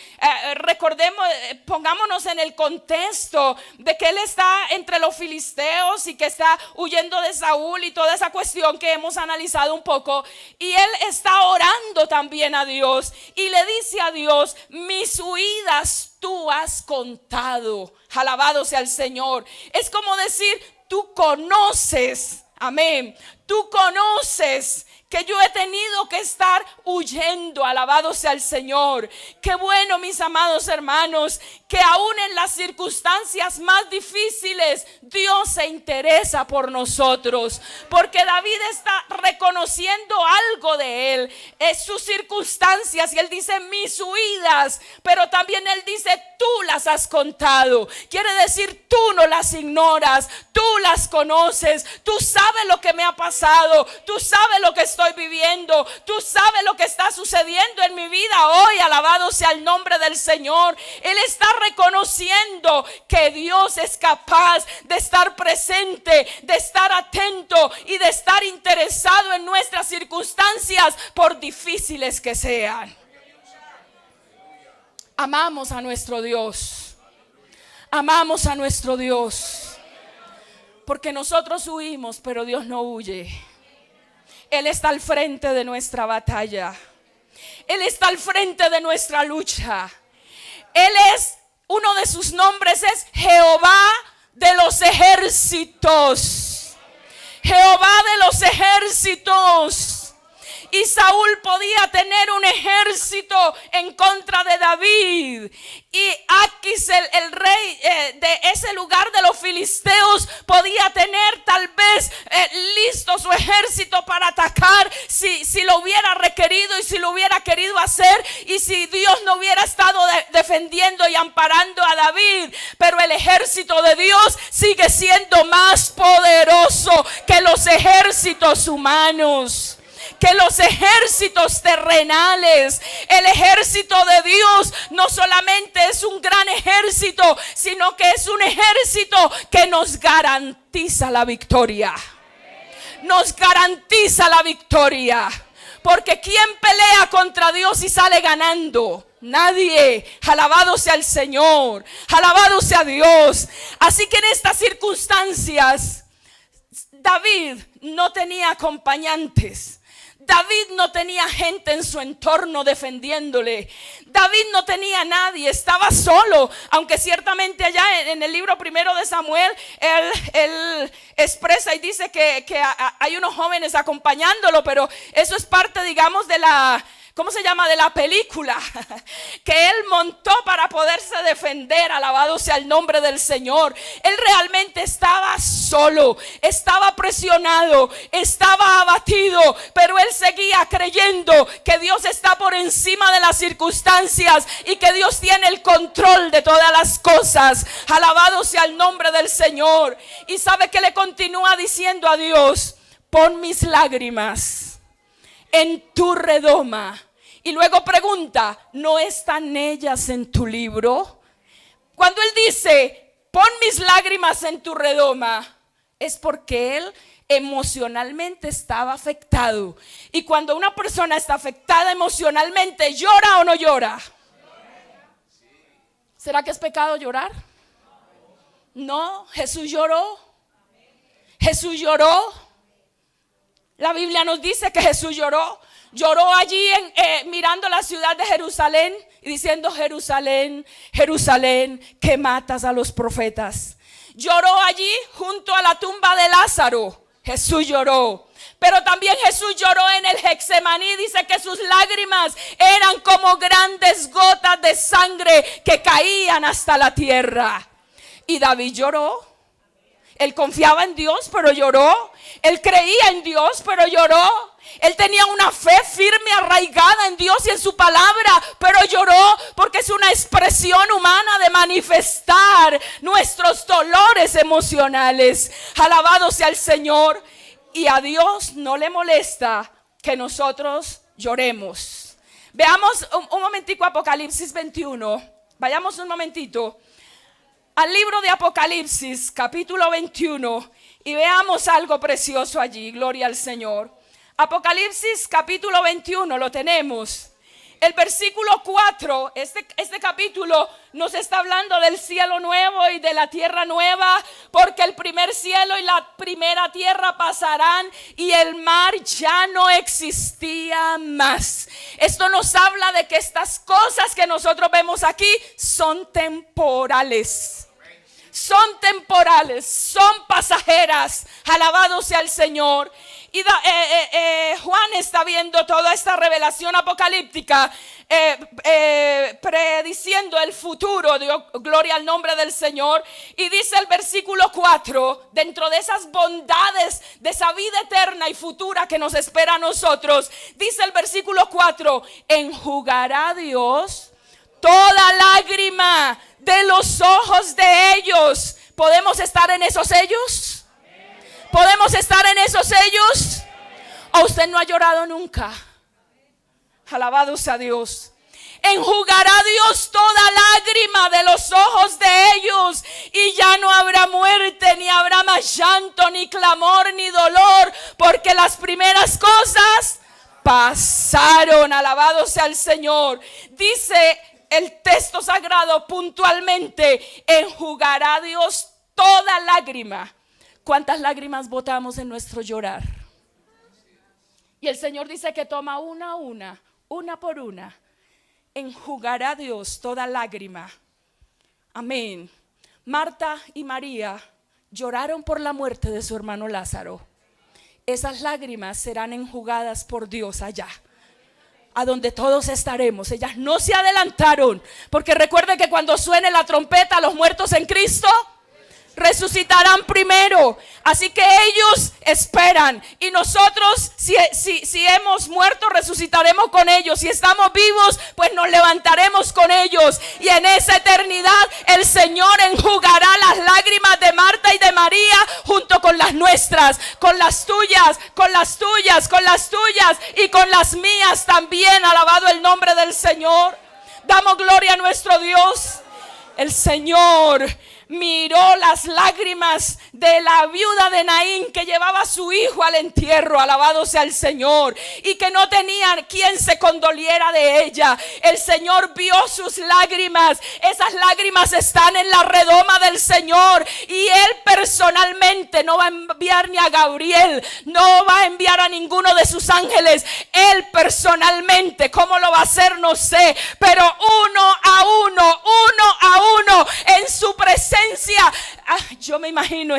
recordemos, pongámonos en el contexto de que él está entre los filisteos y que está huyendo de Saúl y toda esa cuestión que hemos analizado un poco. Y él está orando también a Dios y le dice a Dios: mis huidas tú has contado. Alabado sea el Señor. Es como decir: tú conoces, amén, tú conoces que yo he tenido que estar huyendo. Alabado sea el Señor. Qué bueno, mis amados hermanos, que aún en las circunstancias más difíciles Dios se interesa por nosotros, porque David está reconociendo algo de él, es sus circunstancias, y él dice: mis huidas, pero también él dice: tú las has contado. Quiere decir, tú no las ignoras, tú las conoces, tú sabes lo que me ha pasado, tú sabes lo que estoy viviendo, tú sabes lo que está sucediendo en mi vida hoy. Alabado sea el nombre del Señor. Él está reconociendo que Dios es capaz de estar presente, de estar atento y de estar interesado en nuestras circunstancias, por difíciles que sean. Amamos a nuestro Dios. Amamos a nuestro Dios. Porque nosotros huimos, pero Dios no huye. Él está al frente de nuestra batalla. Él está al frente de nuestra lucha. Él es, uno de sus nombres es Jehová de los ejércitos. Jehová de los ejércitos. Y Saúl podía tener un ejército en contra de David. Y Aquis, el rey de ese lugar de los filisteos podía tener tal vez listo su ejército para atacar si lo hubiera requerido y si lo hubiera querido hacer, y si Dios no hubiera estado defendiendo y amparando a David. Pero el ejército de Dios sigue siendo más poderoso que los ejércitos humanos, que los ejércitos terrenales. El ejército de Dios no solamente es un gran ejército, sino que es un ejército que nos garantiza la victoria. Nos garantiza la victoria. Porque ¿quién pelea contra Dios y sale ganando? Nadie. Alabado sea el Señor, alabado sea Dios. Así que en estas circunstancias David no tenía acompañantes. David no tenía gente en su entorno defendiéndole. David no tenía nadie, estaba solo. Aunque ciertamente allá en el libro primero de Samuel, él expresa y dice que hay unos jóvenes acompañándolo, pero eso es parte, digamos, de la... ¿cómo se llama? De la película que él montó para poderse defender. Alabado sea el nombre del Señor. Él realmente estaba solo, estaba presionado, estaba abatido, pero él seguía creyendo que Dios está por encima de las circunstancias y que Dios tiene el control de todas las cosas. Alabado sea el nombre del Señor. Y sabe que le continúa diciendo a Dios: pon mis lágrimas en tu redoma. Y luego pregunta: ¿no están ellas en tu libro? Cuando él dice pon mis lágrimas en tu redoma, es porque él emocionalmente estaba afectado. Y cuando una persona está afectada emocionalmente, ¿llora o no llora? ¿Será que es pecado llorar? No, Jesús lloró. Jesús lloró. La Biblia nos dice que Jesús lloró. Lloró allí mirando la ciudad de Jerusalén y diciendo: Jerusalén, Jerusalén, que matas a los profetas. Lloró allí junto a la tumba de Lázaro. Jesús lloró. Pero también Jesús lloró en el Getsemaní. Dice que sus lágrimas eran como grandes gotas de sangre que caían hasta la tierra. Y David lloró. Él confiaba en Dios, pero lloró. Él creía en Dios, pero lloró. Él tenía una fe firme, arraigada en Dios y en su palabra, pero lloró porque es una expresión humana de manifestar nuestros dolores emocionales. Alabado sea el Señor. Y a Dios no le molesta que nosotros lloremos. Veamos un momentico Apocalipsis 21. Vayamos un momentito al libro de Apocalipsis, capítulo 21, y veamos algo precioso allí. Gloria al Señor. Apocalipsis capítulo 21, lo tenemos. El versículo 4, este capítulo nos está hablando del cielo nuevo y de la tierra nueva, porque el primer cielo y la primera tierra pasarán y el mar ya no existía más. Esto nos habla de que estas cosas que nosotros vemos aquí son temporales. Son temporales, son pasajeras. Alabado sea el Señor. Y Juan está viendo toda esta revelación apocalíptica, prediciendo el futuro. Dios, gloria al nombre del Señor. Y dice el versículo 4, dentro de esas bondades de esa vida eterna y futura que nos espera a nosotros, dice el versículo 4: enjugará Dios toda lágrima de los ojos de ellos. ¿Podemos estar en esos sellos? ¿Podemos estar en esos sellos? ¿O usted no ha llorado nunca? Alabado sea Dios. Enjugará Dios toda lágrima de los ojos de ellos, y ya no habrá muerte, ni habrá más llanto, ni clamor, ni dolor, porque las primeras cosas pasaron. Alabado sea el Señor. Dice el texto sagrado puntualmente: enjugará Dios toda lágrima. ¿Cuántas lágrimas botamos en nuestro llorar? Y el Señor dice que toma una por una. Enjugará Dios toda lágrima. Amén. Marta y María lloraron por la muerte de su hermano Lázaro. Esas lágrimas serán enjugadas por Dios allá, a donde todos estaremos. Ellas no se adelantaron, porque recuerden que cuando suene la trompeta, los muertos en Cristo resucitarán primero. Así que ellos esperan y nosotros si hemos muerto resucitaremos con ellos. Si estamos vivos pues nos levantaremos con ellos. Y en esa eternidad el Señor enjugará las lágrimas de Marta y de María junto con las nuestras, con las tuyas, con las tuyas, con las tuyas y con las mías también. Alabado el nombre del Señor. Damos gloria a nuestro Dios. El Señor miró las lágrimas de la viuda de Naín que llevaba a su hijo al entierro, alabado sea el Señor, y que no tenía quien se condoliera de ella. El Señor vio sus lágrimas. Esas lágrimas están en la redoma del Señor, y Él personalmente no va a enviar ni a Gabriel, no va a enviar a ninguno de sus ángeles. Él personalmente, ¿cómo lo va a hacer? No sé, pero uno a uno, en su presencia. Yo me imagino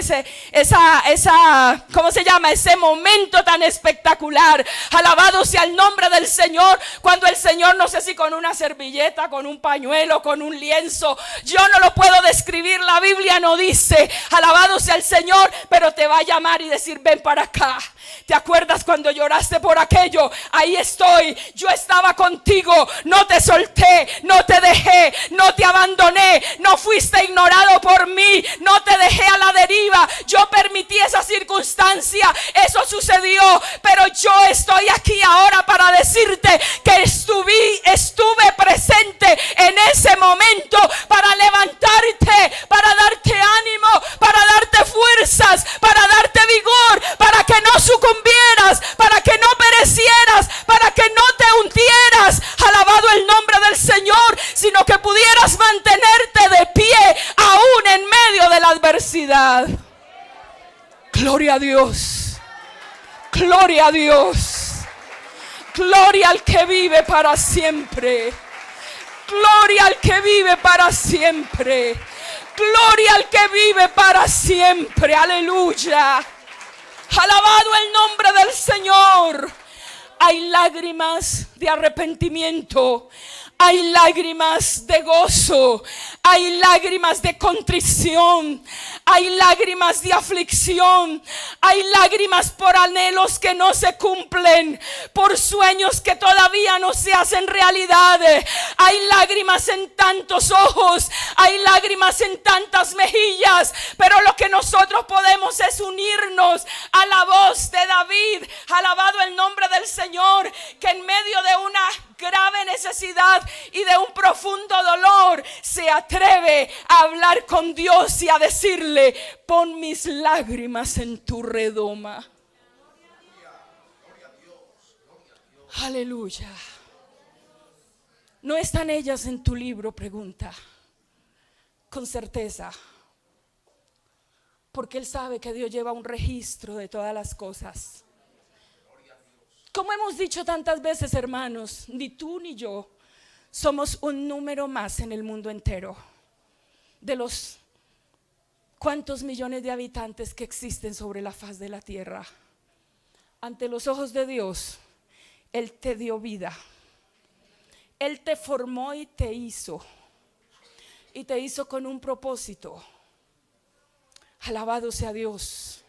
¿cómo se llama? Ese momento tan espectacular. Alabado sea el nombre del Señor. Cuando el Señor, no sé si con una servilleta, con un pañuelo, con un lienzo, yo no lo puedo describir, la Biblia no dice. Alabado sea el Señor, pero te va a llamar y decir: ven para acá. ¿Te acuerdas cuando lloraste por aquello? Ahí estoy, yo estaba contigo, no te solté, no te dejé, no te abandoné, no fuiste ignorado por mí, no te dejé a la deriva. Yo permití esa circunstancia, eso sucedió, pero yo estoy aquí ahora para decirte que estuve presente en ese momento para levantarte, para darte ánimo, para darte fuerzas, para darte vigor, para que no sucumbieras, para que no perecieras, para que no te hundieras, alabado el nombre del Señor, sino que pudieras mantenerte de pie aún en medio de la adversidad. Gloria a Dios, gloria a Dios, gloria al que vive para siempre, gloria al que vive para siempre, gloria al que vive para siempre, aleluya. Alabado el nombre del Señor. Hay lágrimas de arrepentimiento, hay lágrimas de gozo, hay lágrimas de contrición, hay lágrimas de aflicción, hay lágrimas por anhelos que no se cumplen, por sueños que todavía no se hacen realidad. Hay lágrimas en tantos ojos, hay lágrimas en tantas mejillas, pero lo que nosotros podemos es unirnos a la voz de David, alabado el nombre del Señor, que en medio de una grave necesidad y de un profundo dolor se atreve a hablar con Dios y a decirle: pon mis lágrimas en tu redoma. Aleluya. ¿No están ellas en tu libro? Pregunta. Con certeza, porque Él sabe que Dios lleva un registro de todas las cosas. Como hemos dicho tantas veces, hermanos, ni tú ni yo somos un número más en el mundo entero. De los cuántos millones de habitantes que existen sobre la faz de la tierra, ante los ojos de Dios, Él te dio vida. Él te formó y te hizo con un propósito. Alabado sea Dios,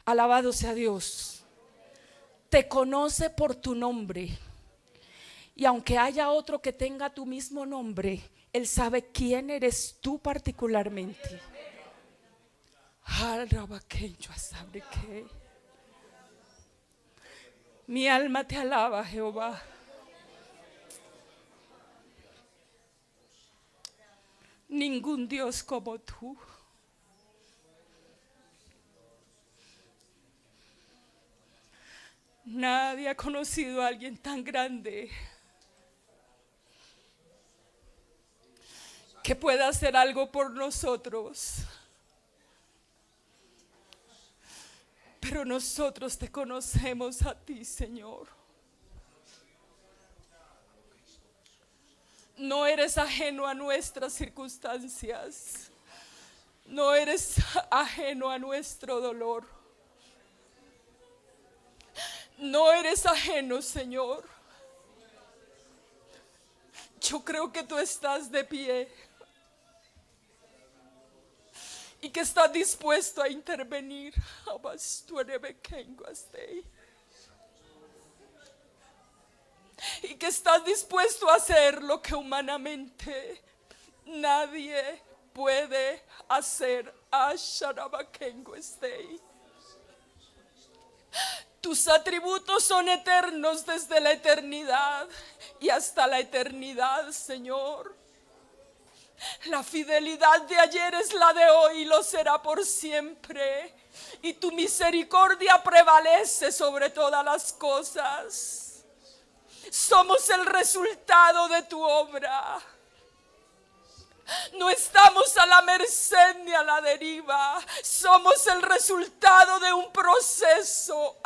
alabado sea Dios. Te conoce por tu nombre, y aunque haya otro que tenga tu mismo nombre, Él sabe quién eres tú particularmente. Mi alma te alaba, Jehová. Ningún Dios como tú. Nadie ha conocido a alguien tan grande que pueda hacer algo por nosotros. Pero nosotros te conocemos a ti, Señor. No eres ajeno a nuestras circunstancias. No eres ajeno a nuestro dolor. No eres ajeno, Señor. Yo creo que tú estás de pie y que estás dispuesto a intervenir. Y que estás dispuesto a hacer lo que humanamente nadie puede hacer. Tus atributos son eternos desde la eternidad y hasta la eternidad, Señor. La fidelidad de ayer es la de hoy y lo será por siempre. Y tu misericordia prevalece sobre todas las cosas. Somos el resultado de tu obra. No estamos a la merced ni a la deriva. Somos el resultado de un proceso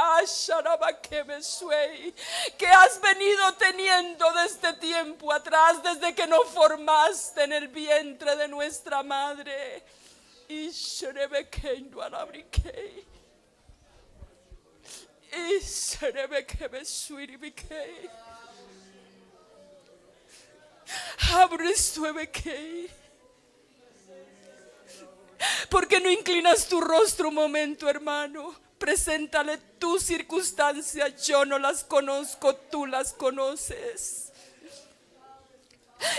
que has venido teniendo desde tiempo atrás, desde que nos formaste en el vientre de nuestra madre. ¿Por qué no inclinas tu rostro un momento, hermano? Preséntale tu circunstancia. Yo no las conozco, tú las conoces.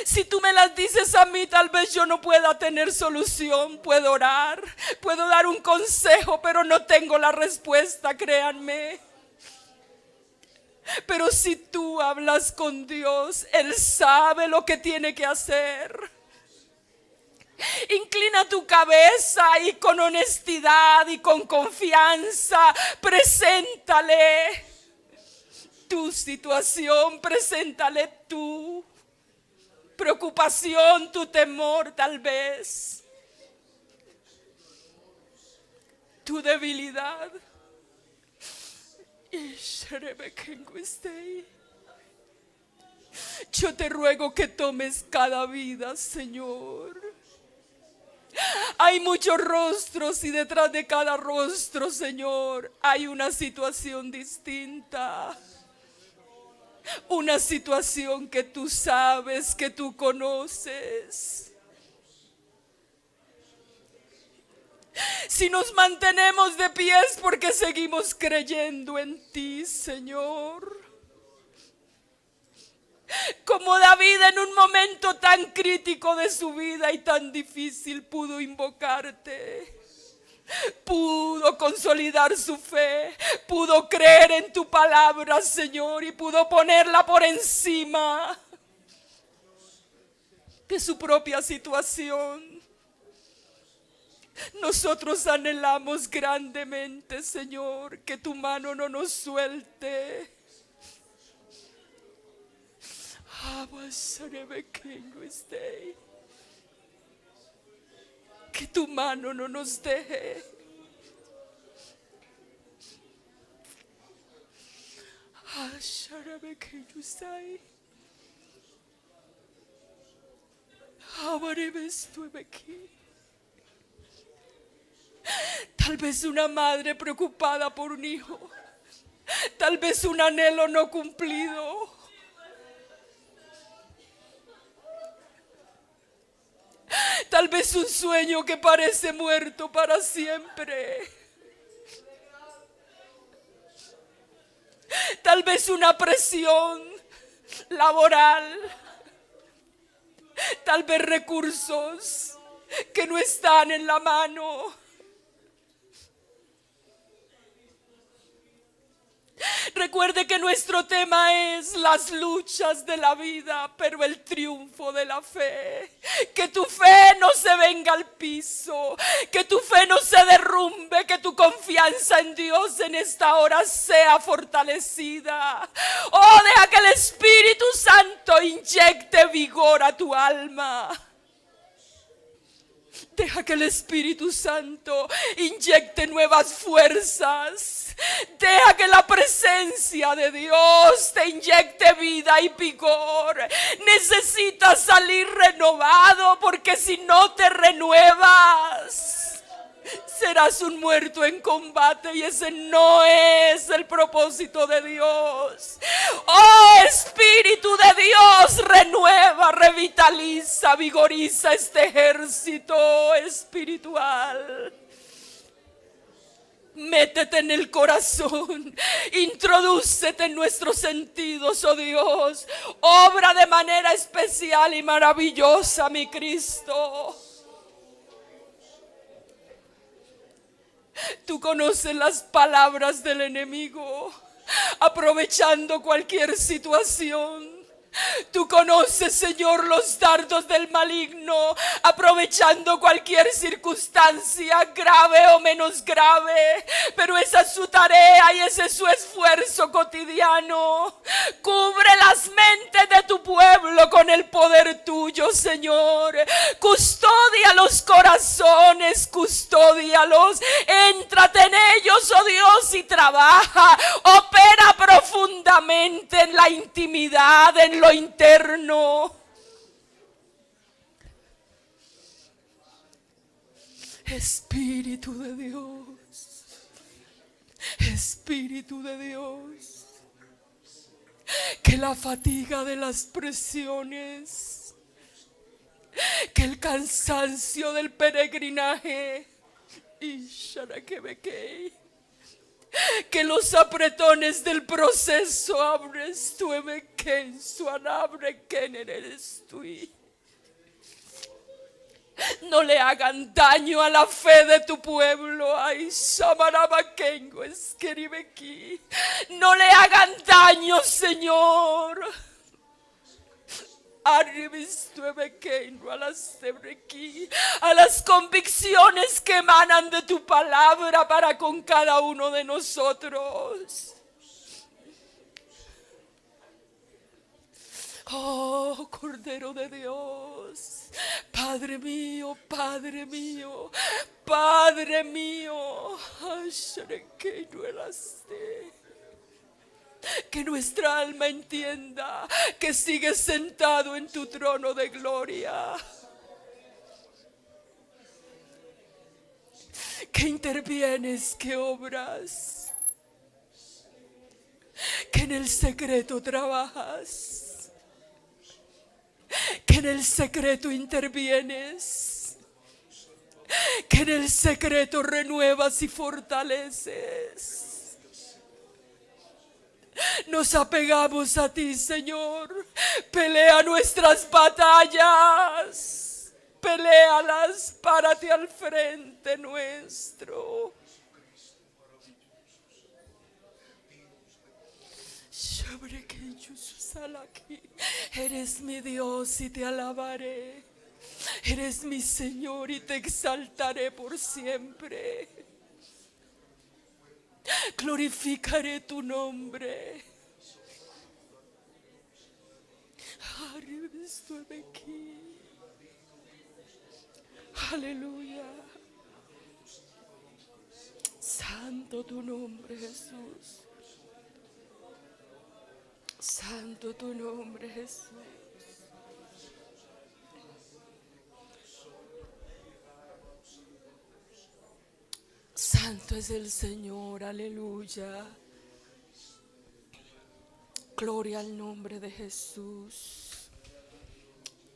Si tú me las dices a mí, tal vez yo no pueda tener solución. Puedo orar, puedo dar un consejo, pero no tengo la respuesta, créanme. Pero si tú hablas con Dios, Él sabe lo que tiene que hacer. Inclina tu cabeza y con honestidad y con confianza preséntale tu situación, preséntale tu preocupación, tu temor tal vez, tu debilidad. Yo te ruego que tomes cada vida, Señor. Hay muchos rostros y detrás de cada rostro, Señor, hay una situación distinta. Una situación que tú sabes, que tú conoces. Si nos mantenemos de pie es porque seguimos creyendo en ti, Señor. Como David en un momento tan crítico de su vida y tan difícil pudo invocarte, pudo consolidar su fe, pudo creer en tu palabra, Señor, y pudo ponerla por encima de su propia situación. Nosotros anhelamos grandemente, Señor, que tu mano no nos suelte. Que tu mano no nos deje. Tal vez una madre preocupada por un hijo, tal vez un anhelo no cumplido. Tal vez un sueño que parece muerto para siempre. Tal vez una presión laboral. Tal vez recursos que no están en la mano. Recuerde que nuestro tema es las luchas de la vida, pero el triunfo de la fe. Que tu fe no se venga al piso, que tu fe no se derrumbe, que tu confianza en Dios en esta hora sea fortalecida. Oh, deja que el Espíritu Santo inyecte vigor a tu alma. Deja que el Espíritu Santo inyecte nuevas fuerzas. Deja que la presencia de Dios te inyecte vida y vigor. Necesitas salir renovado, porque si no te renuevas, serás un muerto en combate, y ese no es el propósito de Dios. Oh Espíritu de Dios, renueva, revitaliza, vigoriza este ejército espiritual. Métete en el corazón, introdúcete en nuestros sentidos, oh Dios. Obra de manera especial y maravillosa, mi Cristo. Tú conoces las palabras del enemigo, aprovechando cualquier situación. Tú conoces, Señor, los dardos del maligno, aprovechando cualquier circunstancia, grave o menos grave. Pero esa es su tarea y ese es su esfuerzo cotidiano. Cubre las mentes de tu pueblo con el poder tuyo, Señor. Custodia los corazones, custódialos. Éntrate en ellos, oh Dios, y trabaja. Opera profundamente en la intimidad, en lo interno. Espíritu de Dios, Espíritu de Dios, que la fatiga de las presiones, que el cansancio del peregrinaje, que los apretones del proceso abres tu emequen, su anabre ken eres tú. No le hagan daño a la fe de tu pueblo. Ay, Samarabakengo esqueribeki. No le hagan daño, Señor. A las convicciones que emanan de tu palabra para con cada uno de nosotros. Oh, Cordero de Dios, Padre mío, Padre mío, Padre mío, que nuestra alma entienda que sigues sentado en tu trono de gloria, que intervienes, que obras, que en el secreto trabajas, que en el secreto intervienes, que en el secreto renuevas y fortaleces. Nos apegamos a ti, Señor. Pelea nuestras batallas, peléalas, párate al frente nuestro. Eres mi Dios y te alabaré. Eres mi Señor y te exaltaré por siempre. Glorificaré tu nombre. Aleluya. Santo tu nombre, Jesús. Santo tu nombre, Jesús. Santo es el Señor, aleluya. Gloria al nombre de Jesús.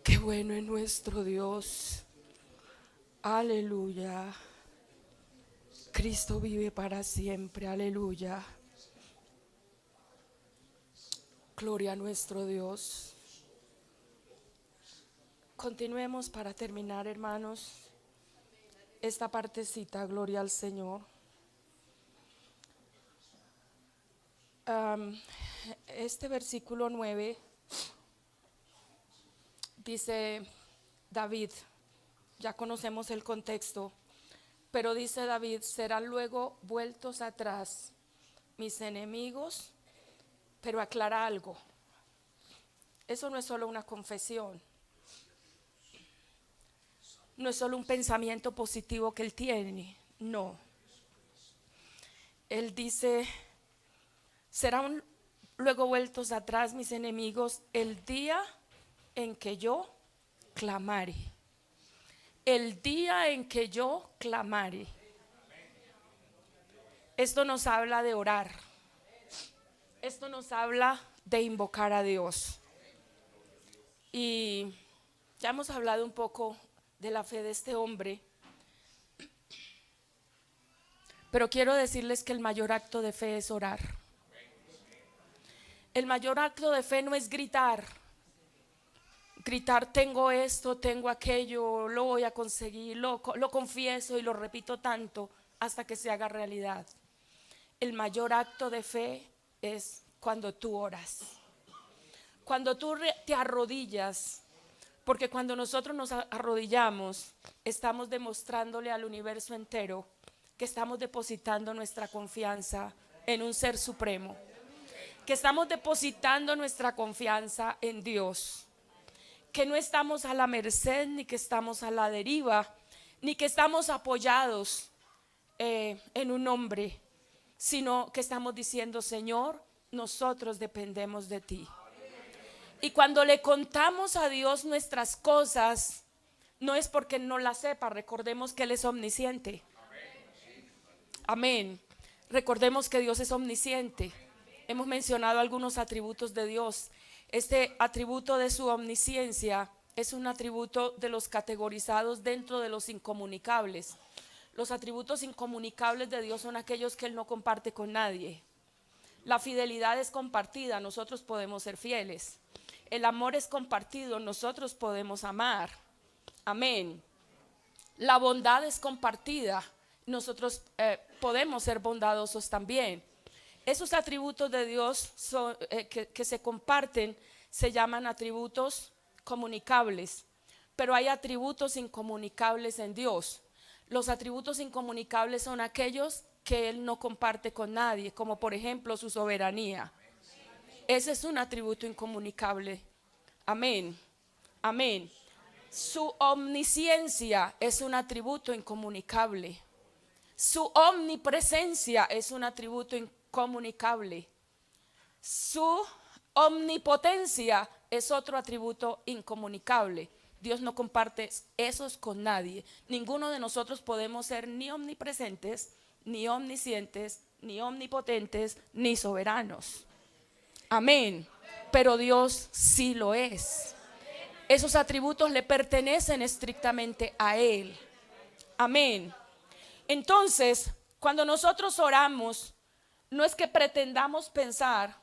Qué bueno es nuestro Dios. Aleluya. Cristo vive para siempre, aleluya. Gloria a nuestro Dios. Continuemos para terminar, hermanos, esta partecita, gloria al Señor. Este versículo 9 dice David, ya conocemos el contexto, pero dice David: serán luego vueltos atrás mis enemigos. Pero aclara algo, eso no es solo una confesión, no es solo un pensamiento positivo que él tiene, no. Él dice: serán luego vueltos atrás mis enemigos el día en que yo clamare. El día en que yo clamare. Esto nos habla de orar. Esto nos habla de invocar a Dios. Y ya hemos hablado un poco de la fe de este hombre, pero quiero decirles que el mayor acto de fe es orar. El mayor acto de fe no es gritar tengo esto, tengo aquello, lo voy a conseguir, lo confieso y lo repito tanto hasta que se haga realidad. El mayor acto de fe es cuando tú oras, cuando tú te arrodillas, porque cuando nosotros nos arrodillamos estamos demostrándole al universo entero que estamos depositando nuestra confianza en un ser supremo, que estamos depositando nuestra confianza en Dios, que no estamos a la merced, ni que estamos a la deriva, ni que estamos apoyados en un hombre, sino que estamos diciendo: Señor, nosotros dependemos de ti. Y cuando le contamos a Dios nuestras cosas, no es porque no las sepa. Recordemos que Él es omnisciente. Amén. Recordemos que Dios es omnisciente. Hemos mencionado algunos atributos de Dios. Este atributo de su omnisciencia es un atributo de los categorizados dentro de los incomunicables. Los atributos incomunicables de Dios son aquellos que Él no comparte con nadie. La fidelidad es compartida, nosotros podemos ser fieles. El amor es compartido, nosotros podemos amar. Amén. La bondad es compartida, nosotros podemos ser bondadosos también. Esos atributos de Dios que se comparten se llaman atributos comunicables, pero hay atributos incomunicables en Dios. Los atributos incomunicables son aquellos que Él no comparte con nadie, como por ejemplo su soberanía. Ese es un atributo incomunicable. Amén. Amén. Su omnisciencia es un atributo incomunicable. Su omnipresencia es un atributo incomunicable. Su omnipotencia es otro atributo incomunicable. Dios no comparte esos con nadie. Ninguno de nosotros podemos ser ni omnipresentes, ni omniscientes, ni omnipotentes, ni soberanos. Amén. Pero Dios sí lo es. Esos atributos le pertenecen estrictamente a Él. Amén. Entonces, cuando nosotros oramos, no es que pretendamos pensar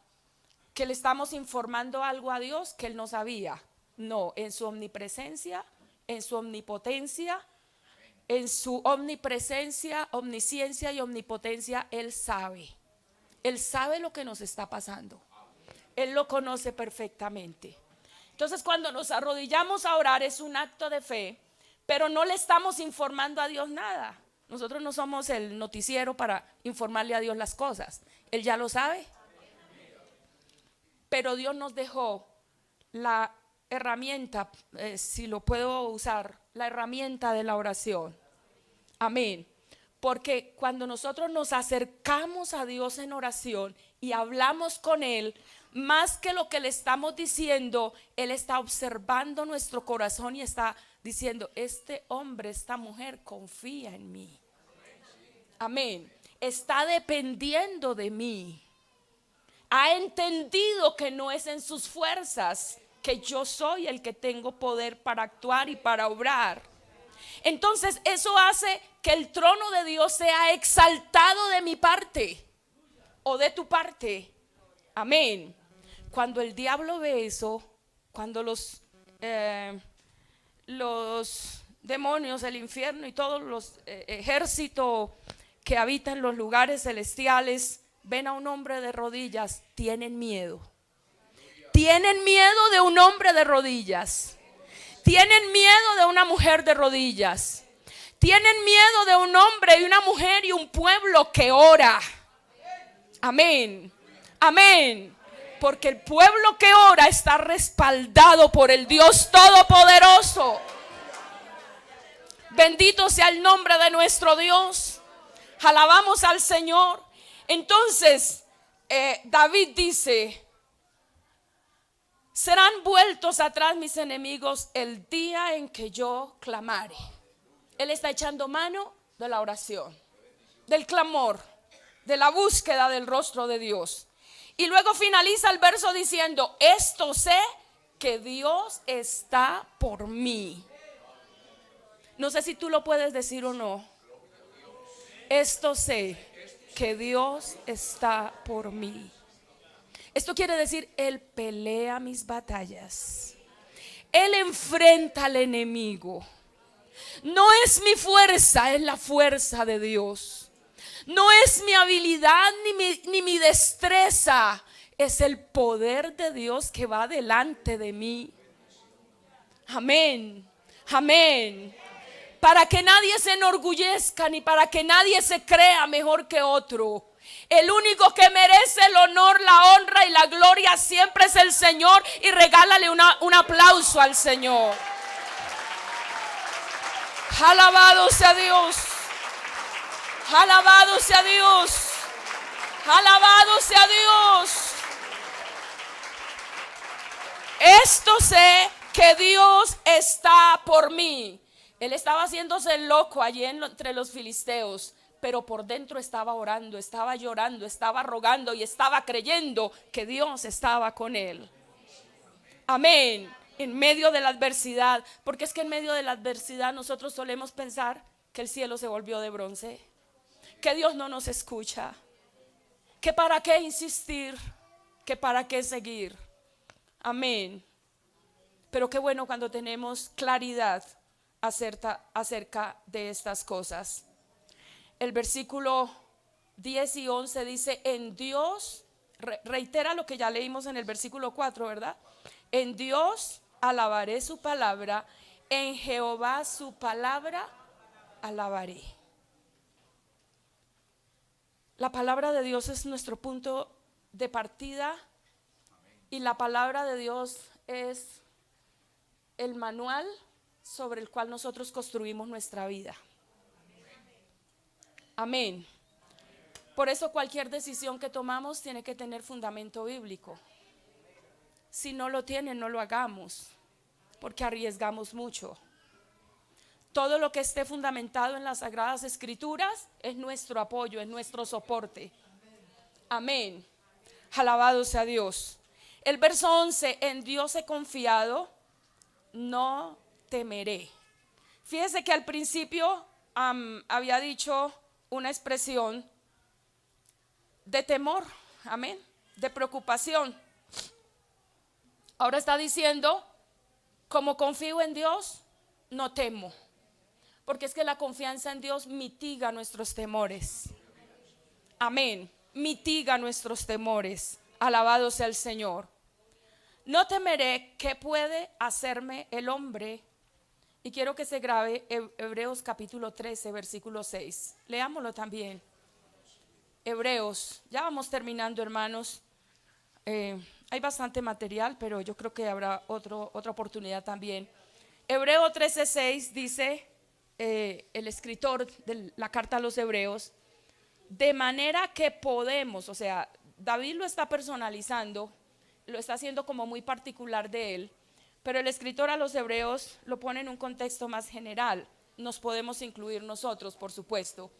que le estamos informando algo a Dios que Él no sabía. No, en su omnipresencia, en su omnipotencia, en su omnipresencia, omnisciencia y omnipotencia, Él sabe. Él sabe lo que nos está pasando. Él lo conoce perfectamente. Entonces, cuando nos arrodillamos a orar es un acto de fe, pero no le estamos informando a Dios nada. Nosotros no somos el noticiero para informarle a Dios las cosas. Él ya lo sabe. Pero Dios nos dejó la herramienta, si lo puedo usar, la herramienta de la oración. Amén. Porque cuando nosotros nos acercamos a Dios en oración y hablamos con Él, más que lo que le estamos diciendo, Él está observando nuestro corazón y está diciendo: este hombre, esta mujer confía en mí. Amén. Está dependiendo de mí. Ha entendido que no es en sus fuerzas, que yo soy el que tengo poder para actuar y para obrar. Entonces eso hace que el trono de Dios sea exaltado de mi parte o de tu parte. Amén. Cuando el diablo ve eso, cuando los demonios, el infierno y todos los ejércitos que habitan los lugares celestiales ven a un hombre de rodillas, tienen miedo. Tienen miedo de un hombre de rodillas. Tienen miedo de una mujer de rodillas. Tienen miedo de un hombre y una mujer y un pueblo que ora. Amén. Amén. Porque el pueblo que ora está respaldado por el Dios Todopoderoso. Bendito sea el nombre de nuestro Dios. Alabamos al Señor. Entonces, David dice: serán vueltos atrás mis enemigos el día en que yo clamare. Él está echando mano de la oración, del clamor. de la búsqueda del rostro de Dios. Y luego finaliza el verso diciendo: esto sé, que Dios está por mí. No sé si tú lo puedes decir o no. Esto sé, que Dios está por mí. Esto quiere decir, Él pelea mis batallas. Él enfrenta al enemigo. No es mi fuerza, es la fuerza de Dios. No es mi habilidad ni mi destreza, es el poder de Dios que va delante de mí. Amén, amén. Para que nadie se enorgullezca, ni para que nadie se crea mejor que otro. El único que merece el honor, la honra y la gloria siempre es el Señor. Y regálale un aplauso al Señor. Alabado sea Dios. Alabado sea Dios. Alabado sea Dios. Esto sé, que Dios está por mí. Él estaba haciéndose loco allí entre los filisteos, pero por dentro estaba orando, estaba llorando, estaba rogando y estaba creyendo que Dios estaba con él. Amén. En medio de la adversidad, porque es que en medio de la adversidad nosotros solemos pensar que el cielo se volvió de bronce, que Dios no nos escucha, que para qué insistir, que para qué seguir. Amén. Pero qué bueno cuando tenemos claridad acerca de estas cosas. El versículo 10 y 11 dice: en Dios, reitera lo que ya leímos en el versículo 4, ¿verdad? En Dios alabaré su palabra, en Jehová su palabra alabaré. La palabra de Dios es nuestro punto de partida y la palabra de Dios es el manual sobre el cual nosotros construimos nuestra vida. Amén. Por eso cualquier decisión que tomamos tiene que tener fundamento bíblico. Si no lo tiene, no lo hagamos, porque arriesgamos mucho. Todo lo que esté fundamentado en las Sagradas Escrituras es nuestro apoyo, es nuestro soporte. Amén. Alabado sea Dios. El verso 11: en Dios he confiado, no temeré. Fíjese que al principio había dicho una expresión de temor, amén, de preocupación. Ahora está diciendo: como confío en Dios, no temo. Porque es que la confianza en Dios mitiga nuestros temores. Amén. Mitiga nuestros temores. Alabado sea el Señor. No temeré, ¿qué puede hacerme el hombre? Y quiero que se grabe Hebreos capítulo 13, versículo 6. Leámoslo también. Hebreos, ya vamos terminando, hermanos. Hay bastante material, pero yo creo que habrá otra oportunidad también. Hebreos 13, 6 dice el escritor de la carta a los Hebreos: de manera que podemos, o sea, David lo está personalizando, lo está haciendo como muy particular de él, pero el escritor a los Hebreos lo pone en un contexto más general. Nos podemos incluir nosotros, por supuesto.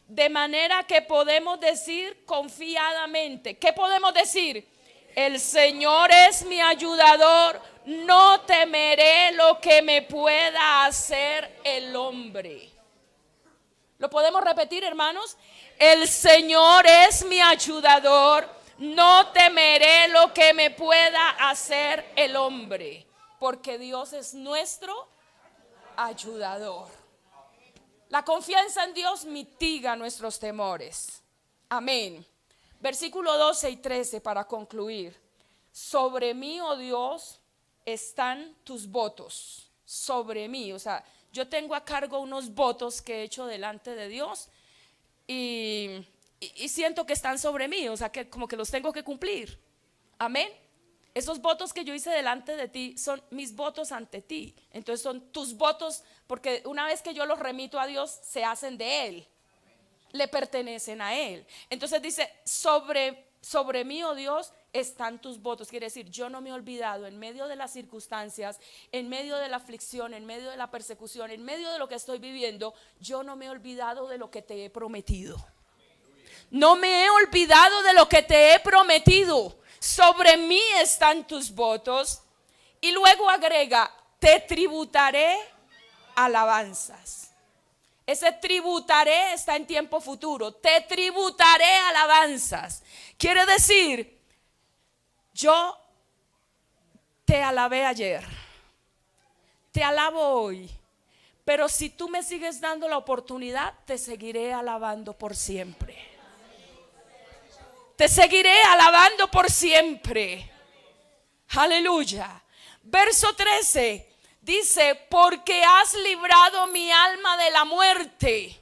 De manera que podemos decir confiadamente, ¿qué podemos decir? El Señor es mi ayudador, no temeré lo que me pueda hacer el hombre. ¿Lo podemos repetir, hermanos? El Señor es mi ayudador, no temeré lo que me pueda hacer el hombre, porque Dios es nuestro ayudador. La confianza en Dios mitiga nuestros temores. Amén. Versículo 12 y 13 para concluir. Sobre mí, oh Dios, están tus votos. Sobre mí, o sea, yo tengo a cargo unos votos que he hecho delante de Dios y siento que están sobre mí, o sea, que como que los tengo que cumplir. Amén. Esos votos que yo hice delante de ti son mis votos ante ti. Entonces son tus votos, porque una vez que yo los remito a Dios, se hacen de Él, le pertenecen a Él. Entonces dice: sobre mí, oh Dios, están tus votos. Quiere decir, yo no me he olvidado en medio de las circunstancias, en medio de la aflicción, en medio de la persecución, en medio de lo que estoy viviendo, yo no me he olvidado de lo que te he prometido. No me he olvidado de lo que te he prometido. Sobre mí están tus votos. Y luego agrega, te tributaré alabanzas. Ese tributaré está en tiempo futuro. Te tributaré alabanzas. Quiere decir, yo te alabé ayer, te alabo hoy, pero si tú me sigues dando la oportunidad, te seguiré alabando por siempre. Te seguiré alabando por siempre. Aleluya. Verso 13 dice, porque has librado mi alma de la muerte.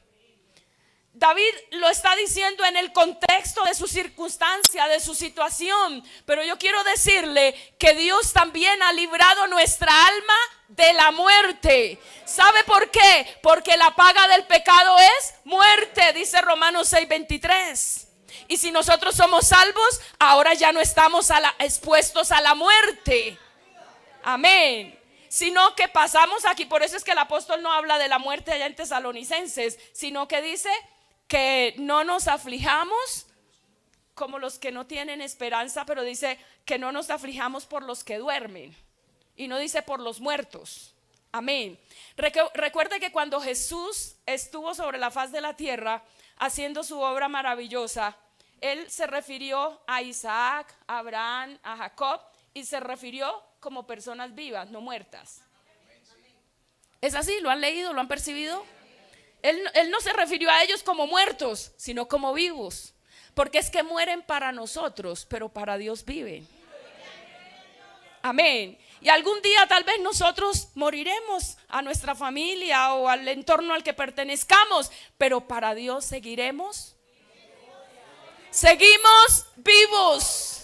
David lo está diciendo en el contexto de su circunstancia, de su situación. Pero yo quiero decirle que Dios también ha librado nuestra alma de la muerte. ¿Sabe por qué? Porque la paga del pecado es muerte, dice Romanos 6:23. Y si nosotros somos salvos, ahora ya no estamos expuestos a la muerte. Amén. Sino que pasamos aquí, por eso es que el apóstol no habla de la muerte allá en Tesalonicenses, sino que dice que no nos aflijamos como los que no tienen esperanza, pero dice que no nos aflijamos por los que duermen y no dice por los muertos. Amén. Recuerde que cuando Jesús estuvo sobre la faz de la tierra haciendo su obra maravillosa, Él se refirió a Isaac, a Abraham, a Jacob, y se refirió como personas vivas, no muertas. ¿Es así? ¿Lo han leído? ¿Lo han percibido? Él no se refirió a ellos como muertos, sino como vivos. Porque es que mueren para nosotros, pero para Dios viven. Amén. Y algún día tal vez nosotros moriremos a nuestra familia o al entorno al que pertenezcamos, pero para Dios seguiremos. Seguimos vivos.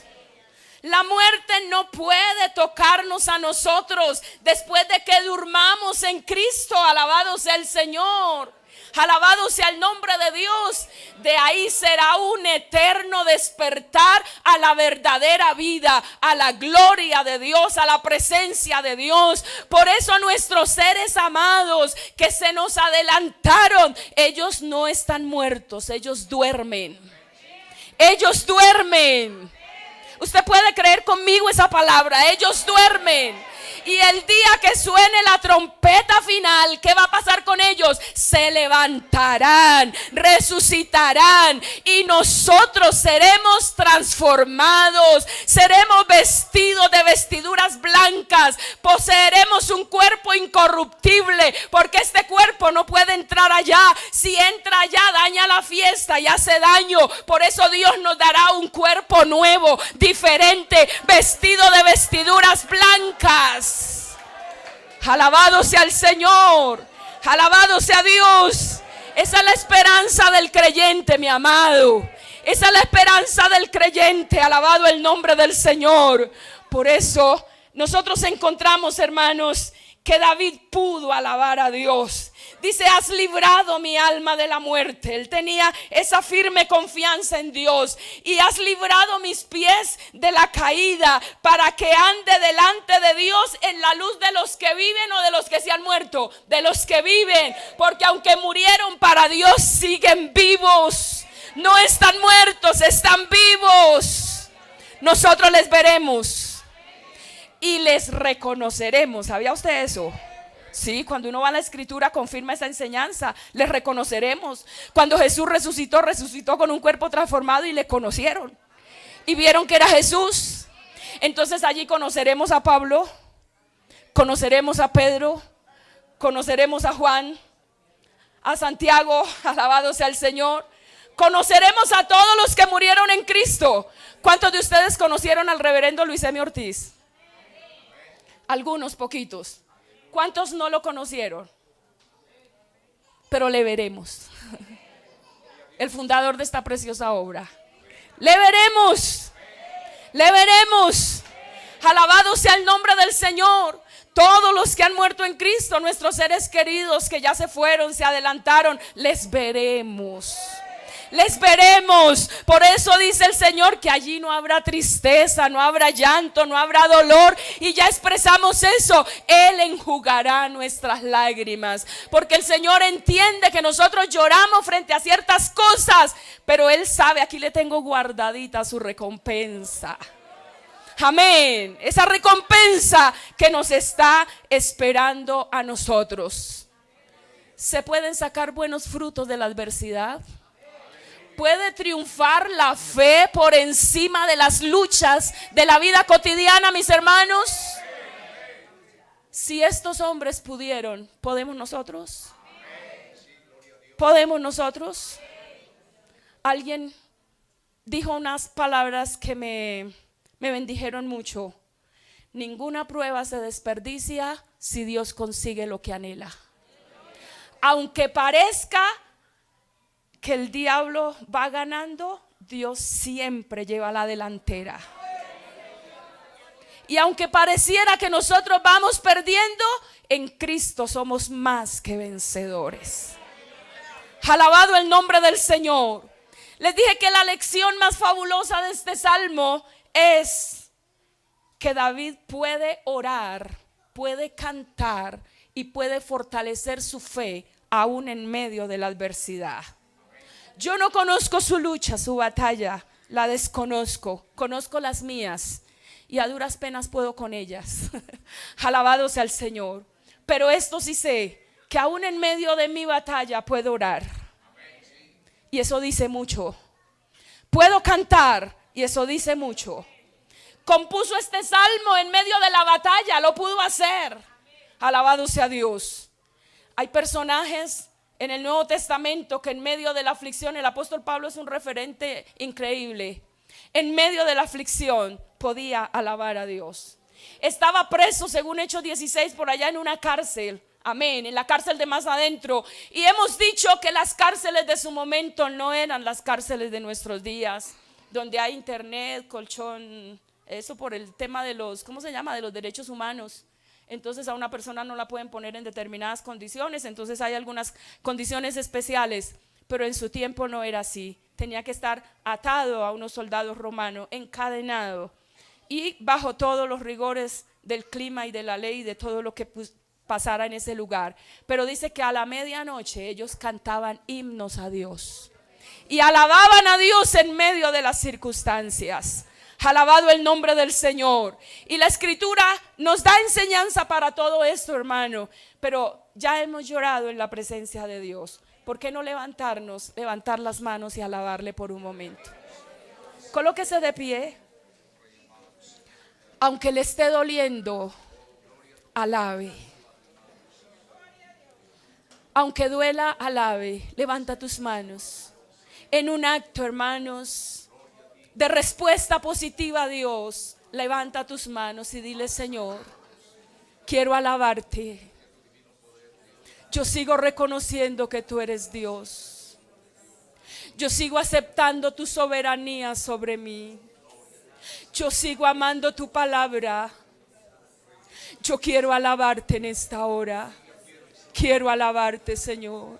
La muerte no puede tocarnos a nosotros después de que durmamos en Cristo. Alabado sea el Señor. Alabado sea el nombre de Dios. De ahí será un eterno despertar a la verdadera vida, a la gloria de Dios, a la presencia de Dios. Por eso nuestros seres amados que se nos adelantaron, ellos no están muertos, ellos duermen. Ellos duermen. Usted puede creer conmigo esa palabra, ellos duermen. Y el día que suene la trompeta final, ¿qué va a pasar con ellos? Se levantarán, resucitarán y nosotros seremos transformados. Seremos vestidos de vestiduras blancas. Poseeremos un cuerpo incorruptible, porque este cuerpo no puede entrar allá. Si entra allá, daña la fiesta y hace daño. Por eso Dios nos dará un cuerpo nuevo, diferente, vestido de vestiduras blancas. Alabado sea el Señor, alabado sea Dios. Esa es la esperanza del creyente, mi amado. Esa es la esperanza del creyente. Alabado el nombre del Señor. Por eso nosotros encontramos, hermanos, que David pudo alabar a Dios. Dice, has librado mi alma de la muerte. Él tenía esa firme confianza en Dios. Y has librado mis pies de la caída, para que ande delante de Dios en la luz de los que viven o de los que se han muerto. De los que viven, porque aunque murieron para Dios, siguen vivos. No están muertos, están vivos. Nosotros les veremos y les reconoceremos. ¿Sabía usted eso? Sí, cuando uno va a la escritura confirma esa enseñanza. Les reconoceremos. Cuando Jesús resucitó, resucitó con un cuerpo transformado y le conocieron y vieron que era Jesús. Entonces allí conoceremos a Pablo, conoceremos a Pedro, conoceremos a Juan, a Santiago, alabado sea el Señor. Conoceremos a todos los que murieron en Cristo. ¿Cuántos de ustedes conocieron al reverendo Luis M. Ortiz? Algunos, poquitos. ¿Cuántos no lo conocieron? Pero le veremos. El fundador de esta preciosa obra. Le veremos. Le veremos. Alabado sea el nombre del Señor. Todos los que han muerto en Cristo, nuestros seres queridos que ya se fueron, se adelantaron, les veremos. Les veremos. Por eso dice el Señor que allí no habrá tristeza, no habrá llanto, no habrá dolor. Y ya expresamos eso. Él enjugará nuestras lágrimas. Porque el Señor entiende que nosotros lloramos frente a ciertas cosas, Pero Él sabe, aquí le tengo guardadita su recompensa. Amén. Esa recompensa que nos está esperando a nosotros. ¿Se pueden sacar buenos frutos de la adversidad? ¿Puede triunfar la fe por encima de las luchas de la vida cotidiana, mis hermanos? Si estos hombres pudieron, ¿podemos nosotros? ¿Podemos nosotros? Alguien dijo unas palabras que me bendijeron mucho. Ninguna prueba se desperdicia si Dios consigue lo que anhela. Aunque parezca que el diablo va ganando, Dios siempre lleva la delantera. Y aunque pareciera que nosotros vamos perdiendo, en Cristo somos más que vencedores. Alabado el nombre del Señor. Les dije que la lección más fabulosa de este salmo es que David puede orar, puede cantar y puede fortalecer su fe aún en medio de la adversidad. Yo no conozco su lucha, su batalla, la desconozco, conozco las mías y a duras penas puedo con ellas. Alabado sea el Señor. Pero esto sí sé, que aún en medio de mi batalla puedo orar. Y eso dice mucho. Puedo cantar y eso dice mucho. Compuso este salmo en medio de la batalla, lo pudo hacer. Alabado sea Dios. Hay personajes en el Nuevo Testamento que en medio de la aflicción, el apóstol Pablo es un referente increíble. En medio de la aflicción podía alabar a Dios. Estaba preso, según Hechos 16, por allá en una cárcel. Amén, en la cárcel de más adentro. Y hemos dicho que las cárceles de su momento no eran las cárceles de nuestros días, donde hay internet, colchón, eso por el tema de los, ¿cómo se llama? De los derechos humanos. Entonces a una persona no la pueden poner en determinadas condiciones, entonces hay algunas condiciones especiales, pero en su tiempo no era así. Tenía que estar atado a unos soldados romanos, encadenado y bajo todos los rigores del clima y de la ley, de todo lo que pasara en ese lugar. Pero dice que a la medianoche ellos cantaban himnos a Dios y alababan a Dios en medio de las circunstancias. Alabado el nombre del Señor. Y la escritura nos da enseñanza para todo esto, hermano. Pero ya hemos llorado en la presencia de Dios. ¿Por qué no levantar las manos y alabarle por un momento? Colóquese de pie. Aunque le esté doliendo, alabe. Aunque duela, alabe. Levanta tus manos. En un acto, hermanos, de respuesta positiva a Dios, levanta tus manos y dile: Señor, quiero alabarte. Yo sigo reconociendo que tú eres Dios. Yo sigo aceptando tu soberanía sobre mí. Yo sigo amando tu palabra. Yo quiero alabarte en esta hora. Quiero alabarte, Señor.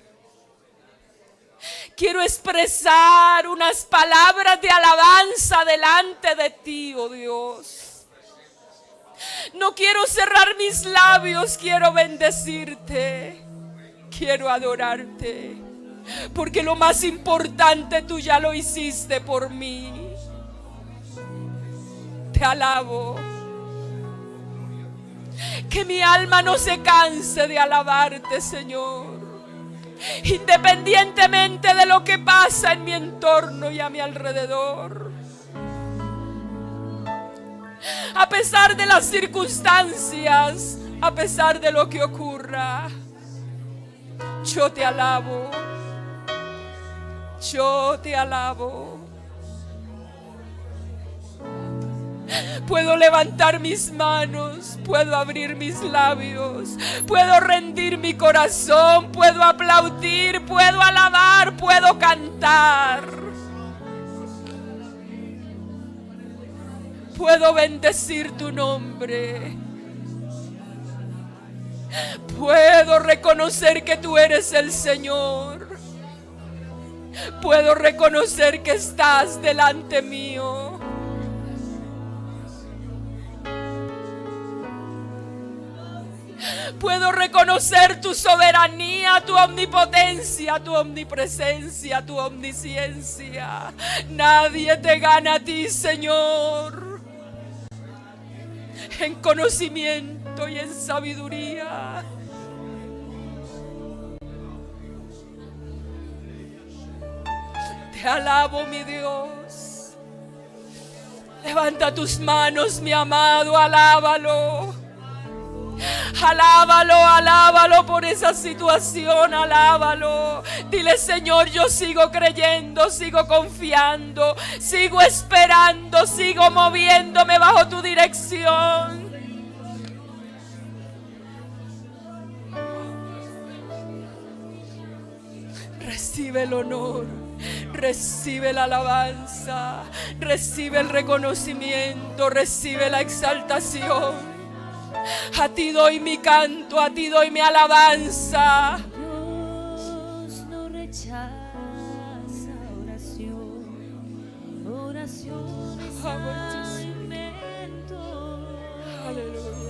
Quiero expresar unas palabras de alabanza delante de ti, oh Dios. No quiero cerrar mis labios, quiero bendecirte. Quiero adorarte. Porque lo más importante tú ya lo hiciste por mí. Te alabo. Que mi alma no se canse de alabarte, Señor. Independientemente de lo que pasa en mi entorno y a mi alrededor, a pesar de las circunstancias, a pesar de lo que ocurra, yo te alabo. Yo te alabo. Puedo levantar mis manos, puedo abrir mis labios, puedo rendir mi corazón, puedo aplaudir, puedo alabar, puedo cantar. Puedo bendecir tu nombre. Puedo reconocer que tú eres el Señor. Puedo reconocer que estás delante mío. Puedo reconocer tu soberanía, tu omnipotencia, tu omnipresencia, tu omnisciencia. Nadie te gana a ti, Señor, en conocimiento y en sabiduría. Te alabo, mi Dios. Levanta tus manos, mi amado, alábalo. Alábalo, alábalo por esa situación, alábalo. Dile: Señor, yo sigo creyendo, sigo confiando, sigo esperando, sigo moviéndome bajo tu dirección. Recibe el honor, recibe la alabanza, recibe el reconocimiento, recibe la exaltación. A ti doy mi canto, a ti doy mi alabanza. Dios no rechaza oración, oración es alimento. Aleluya.